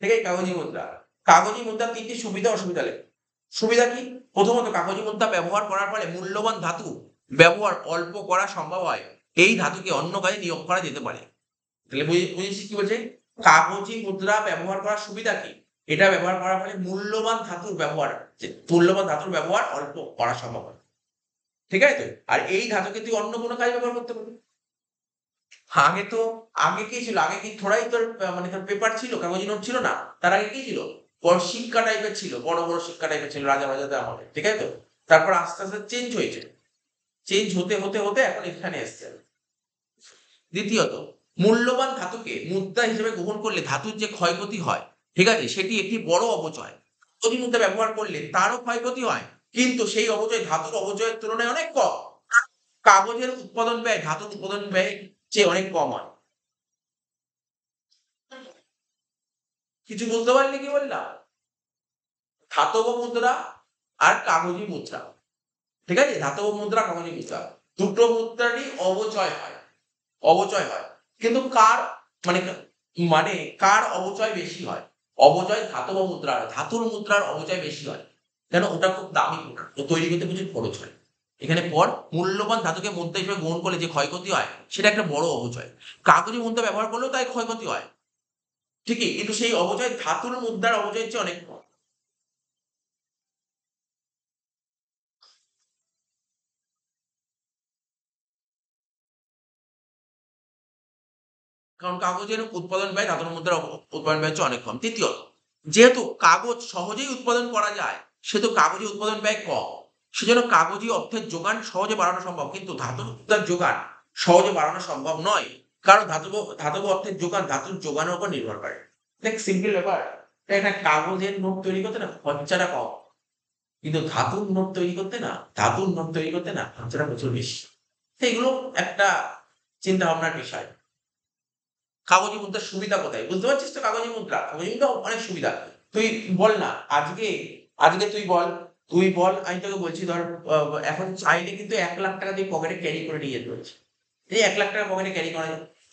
ঠিক আছে? কাগজি মুদ্রা। কাগজি মুদ্রার ৩ টি সুবিধা অসুবিধা লেখো। সুবিধা কি? প্রথমত কাগজি মুদ্রা ব্যবহার করার ফলে মূল্যবান ধাতু ব্যবহার অল্প করা সম্ভব হয়। এই ধাতুকে অন্য কাজে নিয়োগ করা যেতে পারে। তাহলে বুঝেছিস কি বলছে? কাগজি মুদ্রা ব্যবহার করার সুবিধা কি? এটা ব্যবহার করার ফলে মূল্যবান ধাতুর ব্যবহার অল্প করা সম্ভব হয়। ঠিক আছে তো? আর এই ধাতুকে তুই অন্য কোনো কাজে ব্যবহার করতে পারবি। আগে তো আগে কি ছিল? আগে কি থোড়াই তোর মানে তোর পেপার ছিল, কাগজি নোট ছিল না? তার আগে কি ছিল? বড় সিক্কা টাইপের ছিল, বড়, বড় সিক্কা টাইপের ছিল রাজা মাজাদের আমলে। ঠিক আছে তো? তারপর আস্তে, আস্তে চেঞ্জ হয়েছে। চেঞ্জ হতে এখন এখানে এসছে। দ্বিতীয়ত, মূল্যবান ধাতুকে মুদ্রা হিসেবে গ্রহণ করলে ধাতুর যে ক্ষয়ক্ষতি হয়, ঠিক আছে? সেটি একটি বড় অপচয়। কাগজি মুদ্রা ব্যবহার করলে তারও ক্ষয়ক্ষতি হয়, কিন্তু সেই অপচয় ধাতুর অপচয়ের তুলনায় অনেক কম। কাগজের উৎপাদন ব্যয় ধাতুর উৎপাদন ব্যয়ের চেয়ে অনেক কম হয়। কিছু বুঝতে পারলি কি বললাম? ধাতব মুদ্রা আর কাগজি মুদ্রা। ঠিক আছে, ধাতব মুদ্রা কাগজি মুদ্রা দুটো মুদ্রারই অবচয় হয়, কিন্তু কার মানে মানে কার অবচয় বেশি হয়? অবচয় ধাতব মুদ্রার, ধাতুর মুদ্রার অবচয় বেশি হয়। কেন? ওটা খুব দামি প্রোডাক্ট, তো তৈরি করতে প্রচুর খরচ হয়। এখানে পর মূল্যবান ধাতুকে মুদ্রা হিসেবে গ্রহণ করলে যে ক্ষয়ক্ষতি হয় সেটা একটা বড় অবচয়। কাগজি মুদ্রা ব্যবহার করলেও তাই ক্ষয়ক্ষতি হয় ঠিকই, কিন্তু সেই অবচয় ধাতুর মুদ্রার অবচয়ের চেয়ে অনেক কম। কারণ কাগজের উৎপাদন ব্যয় ধাতব মুদ্রার উৎপাদন ব্যয়ের চেয়ে অনেক কম। তৃতীয়ত, যেহেতু কাগজ সহজেই উৎপাদন করা যায় সেহেতু কাগজে উৎপাদন ব্যয় কম। সেজন্য কাগজি অর্থের যোগান সহজে বাড়ানো সম্ভব, কিন্তু ধাতব মুদ্রার যোগান সহজে বাড়ানো সম্ভব নয়। কারণ ধাতব অর্থের যোগান ধাতুর যোগানের উপর নির্ভর করে। দেখ সিম্পল ব্যাপার, একটা কাগজের নোট তৈরি করতে না খরচাটা কম, কিন্তু ধাতুর নোট তৈরি করতে না খরচাটা প্রচুর বেশি। তো এগুলো একটা চিন্তা ভাবনার বিষয়। কাগজি মুদ্রার সুবিধা কোথায়? বুঝতে পারছিস তো? কাগজি মুদ্রা অনেক সুবিধা। তুই বল না, আজকে তুই বল, আমি তোকে বলছি ধর, এখন চাইলে কিন্তু ১,০০,০০০ তুই পকেটে ক্যারি করে নিয়ে যেতে পারছিস। এই ১,০০,০০০ পকেটে ক্যারি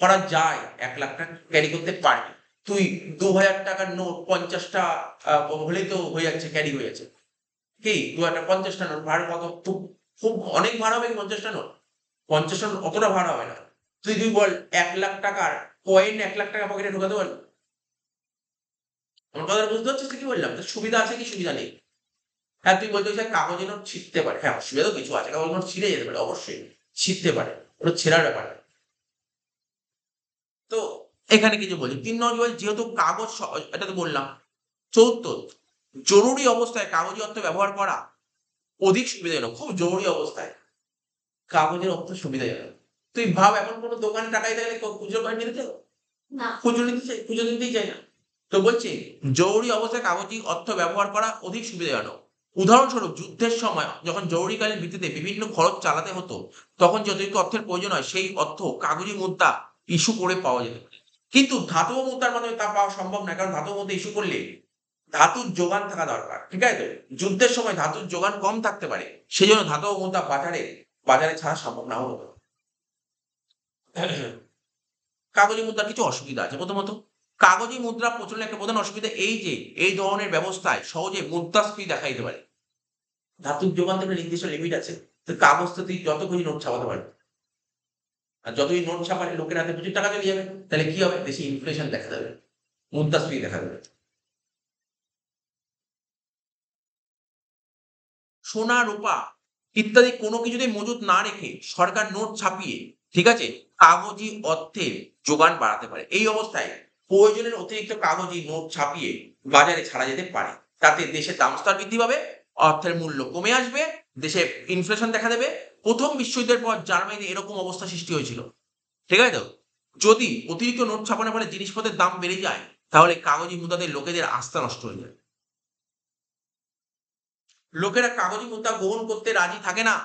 করা যায়, ১,০০,০০০ ক্যারি করতে পারবি। তুই ২,০০০ টাকার নোট ৫০ টা হলেই তো হয়ে যাচ্ছে, ক্যারি হয়ে যাচ্ছে। কি ২,০০০ ৫০ টা নোট ভাড়া কত? খুব খুব অনেক ভাড়া হবে কি ৫০ টা নোট? ৫০ টা নোট অতটা ভাড়া হবে না। তুই বল ১,০০,০০০ টাকার কয়েন ১,০০,০০০ টাকা পকেটে ঢোকাতে পারবি? আমার কথাটা বুঝতে পারছিস তো কি বললাম? তো সুবিধা আছে কি সুবিধা নেই? হ্যাঁ, তুই বলতে চাইছিস কাগজের নোট ছিঁড়তে পারে। হ্যাঁ, অসুবিধা তো কিছু আছে। কাগজের নোট ছিঁড়ে যেতে পারে অবশ্যই। ছিঁড়তে পারে। ওটা ছেঁড়ার ব্যাপার না। তো এখানে কিছু বলি। ৩ নম্বর বলি, যেহেতু কাগজ এটা তো বললাম। ৪র্থ, জরুরি অবস্থায় কাগজি অর্থ ব্যবহার করা অধিক সুবিধাজনক। খুব জরুরি অবস্থায় কাগজের অর্থ সুবিধাজনক। তুই ভাব, এখন কোন দোকানে টাকাই থাকলে খুচরো কয়েন নিতে চাও? না। খুচরো নিতেই চায় না। তো বলছি, জরুরি অবস্থায় কাগজি অর্থ ব্যবহার করা অধিক সুবিধাজনক। উদাহরণস্বরূপ, যুদ্ধের সময় যখন জরুরিকালীন ভিত্তিতে বিভিন্ন খরচ চালাতে হতো, তখন যে অতিরিক্ত অর্থের প্রয়োজন হয় সেই অর্থ কাগজি মুদ্রা ইস্যু করে পাওয়া যেত। কিন্তু ধাতব মুদ্রার মাধ্যমে তা পাওয়া সম্ভব নয়, কারণ ধাতব মুদ্রা ইস্যু করলে ধাতুর যোগান থাকা দরকার। ঠিক আছে তো? যুদ্ধের সময় ধাতুর যোগান কম থাকতে পারে। সেজন্য ধাতব মুদ্রা বাজারে ছাড়া সম্ভব নাও হতে পারে। কাগজি মুদ্রার কিছু অসুবিধা আছে। প্রথমত, কাগজি মুদ্রা প্রচলনের একটা প্রধান অসুবিধা এই যে, এই ধরনের ব্যবস্থায় সহজে মুদ্রাস্ফীতি দেখা দিতে পারে। ধাতুর যোগান তো একটা নির্দিষ্ট লিমিট আছে। তো কাগজ তো তুই যত খুশি নোট ছাপাতে পারবি। আর যতই নোট ছাপালে লোকের হাতে প্রচুর টাকা চলে যাবে। তাহলে কি হবে? দেশে ইনফ্লেশন দেখা দেবে। মুদ্রাস্ফীতি দেখা দেবে। সোনা, রূপা ইত্যাদি কোনো কিছুতেই মজুত না রেখে সরকার নোট ছাপিয়ে, ঠিক আছে, কাগজি অর্থের যোগান বাড়াতে পারে। এই অবস্থায় প্রয়োজনের অতিরিক্ত কাগজি নোট ছাপিয়ে বাজারে ছাড়া যেতে পারে। তাতে দেশের দামস্তর বৃদ্ধি পাবে, অর্থের মূল্য কমে আসবে, দেশে ইনফ্লেশন দেখা দেবে। ১ম বিশ্বযুদ্ধের পর জার্মানিতে এরকম অবস্থা সৃষ্টি হয়েছিল। ঠিক আছে তো? যদি অতিরিক্ত নোট ছাপানোর ফলে জিনিসপত্রের দাম বেড়ে যায়, তাহলে কাগজি মুদ্রাতে লোকেদের আস্থা নষ্ট হয়ে যায়। লোকেরা কাগজি মুদ্রা গ্রহণ করতে রাজি থাকে না।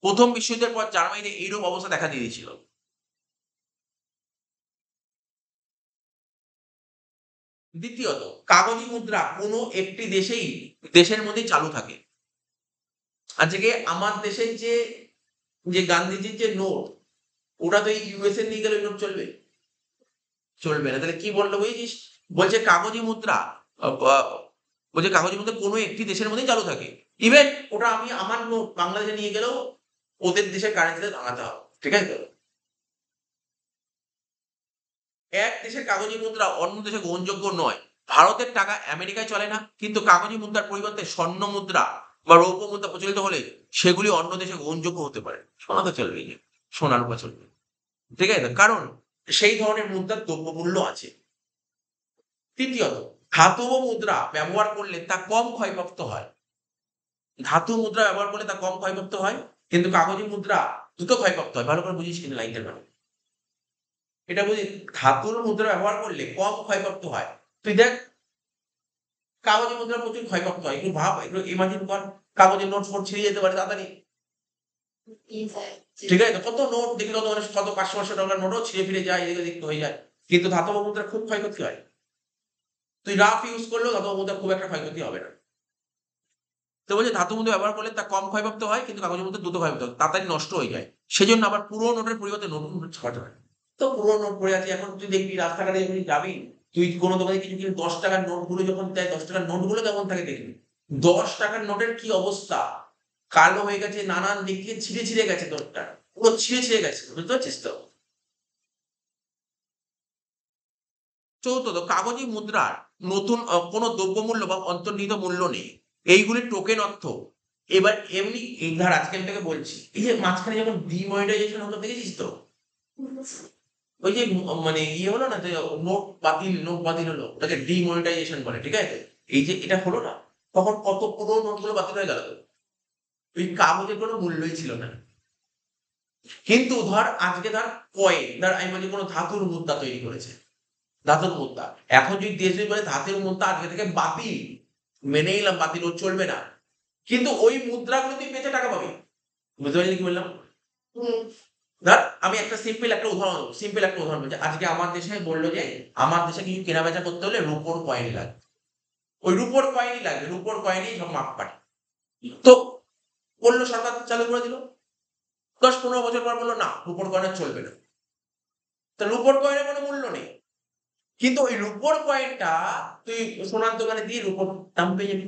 ১ম বিশ্বযুদ্ধের পর জার্মানিতে এইরূপ অবস্থা দেখা দিয়েছিল। দ্বিতীয়ত, কাগজি মুদ্রা কোনো একটি দেশের মধ্যেই চালু থাকে। আজকে আমার দেশের যে গান্ধীজির যে নোট, ওটা তো এই ইউএসএ নিয়ে গেলে ওই নোট চলবে? চলবে না। তাহলে কি বলল বুঝেছিস? বলছে কাগজি মুদ্রা আ বা বলছে কাগজি মুদ্রা কোনো একটি দেশের মধ্যেই চালু থাকে। ইভেন ওটা আমি আমার নোট বাংলাদেশে নিয়ে গেলেও ওদের দেশের কারেন্সিতে ভাঙাতে হবে। ঠিক আছে তো? এক দেশের কাগজি মুদ্রা অন্য দেশে গ্রহণযোগ্য নয়। ভারতের টাকা আমেরিকায় চলে না, কিন্তু কাগজি মুদ্রার পরিবর্তে স্বর্ণ মুদ্রা বা রৌপ্য মুদ্রা প্রচলিত হলে সেগুলি অন্য দেশে গ্রহণযোগ্য হতে পারে। সোনা তো চলবেই না। সোনা রূপা চলবে। ঠিক আছে তো? কারণ সেই ধরনের মুদ্রার দ্রব্যমূল্য আছে। তৃতীয়ত, ধাতব মুদ্রা ব্যবহার করলে তা কম ক্ষয়প্রাপ্ত হয়। ধাতু মুদ্রা ব্যবহার করলে তা কম ক্ষয়প্রাপ্ত হয়, কিন্তু কাগজি মুদ্রা দ্রুত ক্ষয়প্রাপ্ত হয়। ভালো করে বুঝিস কিন্তু লাইনটার মানে। এটা বুঝি, ধাতুর মুদ্রা ব্যবহার করলে কম ক্ষয়প্রাপ্ত হয়। তুই দেখ, কাগজের মুদ্রা প্রচুর ক্ষয়প্রাপ্ত হয়। একটু ভাব, একটু ইমাজিন কর, কাগজের নোট ফোট ছিঁড়ে যেতে পারে তাড়াতাড়ি। ঠিক আছে তো? কত নোট দেখি, কত মানুষ কত ৫০০ টাকার নোটও ছিঁড়ে ফিরে যায়, এদিক ওদিক হয়ে যায়। কিন্তু ধাতব মুদ্রা খুব ক্ষয়ক্ষতি হয়। তুই রাফ ইউজ করলেও ধাতব মুদ্রা খুব একটা ক্ষয়ক্ষতি হবে না। তো বলছে ধাতু মুদ্রা ব্যবহার করলে তা কম ক্ষয়প্রাপ্ত হয়, কিন্তু কাগজের মধ্যে দ্রুত ক্ষয়প্রাপ্ত হয়, তাড়াতাড়ি নষ্ট হয়ে যায়। সেজন্য আবার পুরোনো নোটের পরিবর্তে নতুন নোট ছাপাতে হয়। তো পুরোনো নোট পড়ে আছে, এখন তুই দেখবি রাস্তাঘাটে যখন যাবি, তুই কোনো দোকানে কিছু কিনে 10 টাকার নোটগুলো যখন দেয়, 10 টাকার নোটগুলো কেমন থাকে দেখবি। 10 টাকার নোটের কি অবস্থা! কালো হয়ে গেছে, নানান দিক থেকে ছিঁড়ে গেছে নোটটা। পুরো ছিঁড়ে গেছে। বুঝতে পারছিস তো? চতুর্থত, কাগজি মুদ্রার নতুন কোনো দ্রব্যমূল্য বা অন্তর্নিহিত মূল্য নেই। এইগুলির টোকেন অর্থ। এবার এমনি এই ধর আজকে আমি তোকে বলছি, এই যে মাঝখানে যখন ডিমনিটাইজেশন হলো দেখেছিস তো? ওই যে মানে হলো না যে নোট বাতিল হলো, ওটাকে ডিমনিটাইজেশন বলে, ঠিক আছে? এই যে এটা হলো না, তখন কত পুরো নোটগুলো বাতিল হয়ে গেল তো। ওই কাগজের কোনো মূল্যই ছিল না। কিন্তু ধর আজকে ধর ধর আমি বলি কোনো ধাতুর মুদ্রা তৈরি করেছে, ধাতুর মুদ্রা। এখন যদি দেশ বলে ধাতুর মুদ্রা আজকে থেকে বাতিল, মেনে নিলাম বাতিল, ও চলবে না। কিন্তু ওই মুদ্রাগুলো তুই বেচে টাকা পাবি। বুঝতে পারলি কি বললাম? ধর আমি একটা সিম্পল একটা উদাহরণ বলছি। আজকে আমার দেশে বলল যে আমার দেশে কিছু কেনা বেচা করতে হলে রূপোর কয়েন লাগবে। ওই রূপোর কয়েনই লাগবে, রূপোর কয়েনই সব মাপকাঠি। তো বললো, সরকার চালু করে দিল। 10-15 বছর পর বললো না, রূপোর কয়েন আর চলবে না। তো রূপোর কয়েনের কোনো মূল্য নেই। কিন্তু ওই রূপোর কয়েনটা তুই সোনার দোকানে দিয়ে রূপোর দাম পেয়ে যাবি।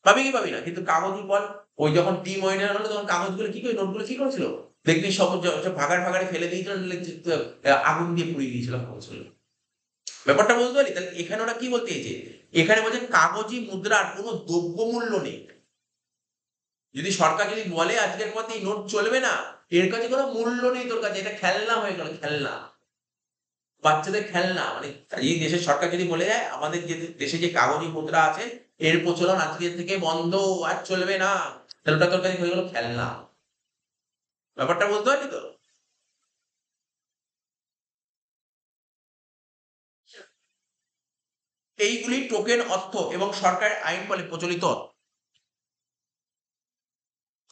পাবি কি পাবি না? কিন্তু কাগজই বল, ওই যখন ডিমনিটাইজেশন হলো তখন কাগজগুলো কি করে, নোটগুলো কি করেছিল? দেখবি সব সব ভাগাড়ে ফেলে দিয়েছিল, নইলে আগুন দিয়ে পুড়িয়ে দিয়েছিল কাগজগুলো। ব্যাপারটা বুঝতে পারলি? তাহলে এখানে ওরা কি বলতে চেয়েছে? এখানে বলছে কাগজি মুদ্রার কোনো দ্রব্যমূল্য নেই। যদি সরকার যদি বলে আজকের পর এই নোট চলবে না, এর কাছে কোনো মূল্য নেই তোর কাছে, এটা খেলনা হয়ে গেল, খেলনা। বাচ্চাদের খেলনা। মানে এই দেশের সরকার যদি বলে দেয় আমাদের যে দেশে যে কাগজি মুদ্রা আছে এর প্রচলন আজকের থেকে বন্ধ, আর চলবে না, তাহলে ওটা তোর কাছে হয়ে গেল খেলনা। ব্যাপারটা বুঝতে পারলি তো? এইগুলি টোকেন অর্থ এবং সরকারের আইন বলে প্রচলিত অর্থ।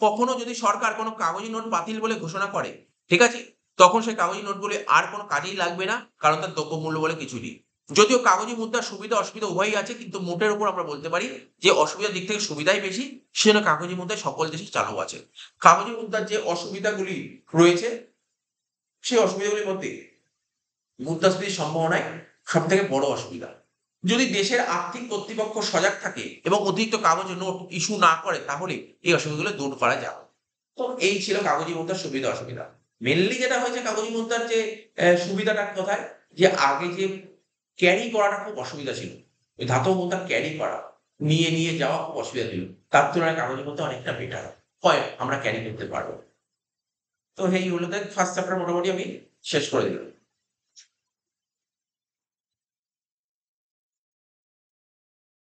কখনো যদি সরকার কোনো কাগজি নোট বাতিল বলে ঘোষণা করে, ঠিক আছে, তখন সেই কাগজি নোটগুলি আর কোনো কাজেই লাগবে না, কারণ তার দ্রব্যমূল্য বলে কিছু নেই। যদিও কাগজি মুদ্রার সুবিধা অসুবিধা উভয়ই আছে, কিন্তু মোটের উপর আমরা বলতে পারি যে অসুবিধার দিক থেকে সুবিধাই বেশি, সেজন্য কাগজি মুদ্রায় সকল দেশে চালু আছে। কাগজি মুদ্রার যে অসুবিধাগুলি রয়েছে, সেই অসুবিধাগুলির মধ্যে মুদ্রাস্ফীতির সম্ভাবনায় সব থেকে বড় অসুবিধা। যদি দেশের আর্থিক কর্তৃপক্ষ সজাগ থাকে এবং অতিরিক্ত কাগজে নোট ইস্যু না করে, তাহলে এই অসুবিধাগুলো দূর করা যাবে। তো এই ছিল কাগজি মুদ্রার সুবিধা অসুবিধা। মেনলি যেটা হয়েছে কাগজি মুদ্রার যে সুবিধাটা কোথায়, যে আগে যে ক্যারি করাটা খুব অসুবিধা ছিল। ওই ধাতব মুদ্রা ক্যারি করা, নিয়ে যাওয়া খুব অসুবিধা ছিল। তার তুলনায় কাগজি মুদ্রা অনেকটা বেটার হয়, আমরা ক্যারি করতে পারবো। তো এই হলো, ফার্স্ট চ্যাপ্টার মোটামুটি আমি শেষ করে দিলাম।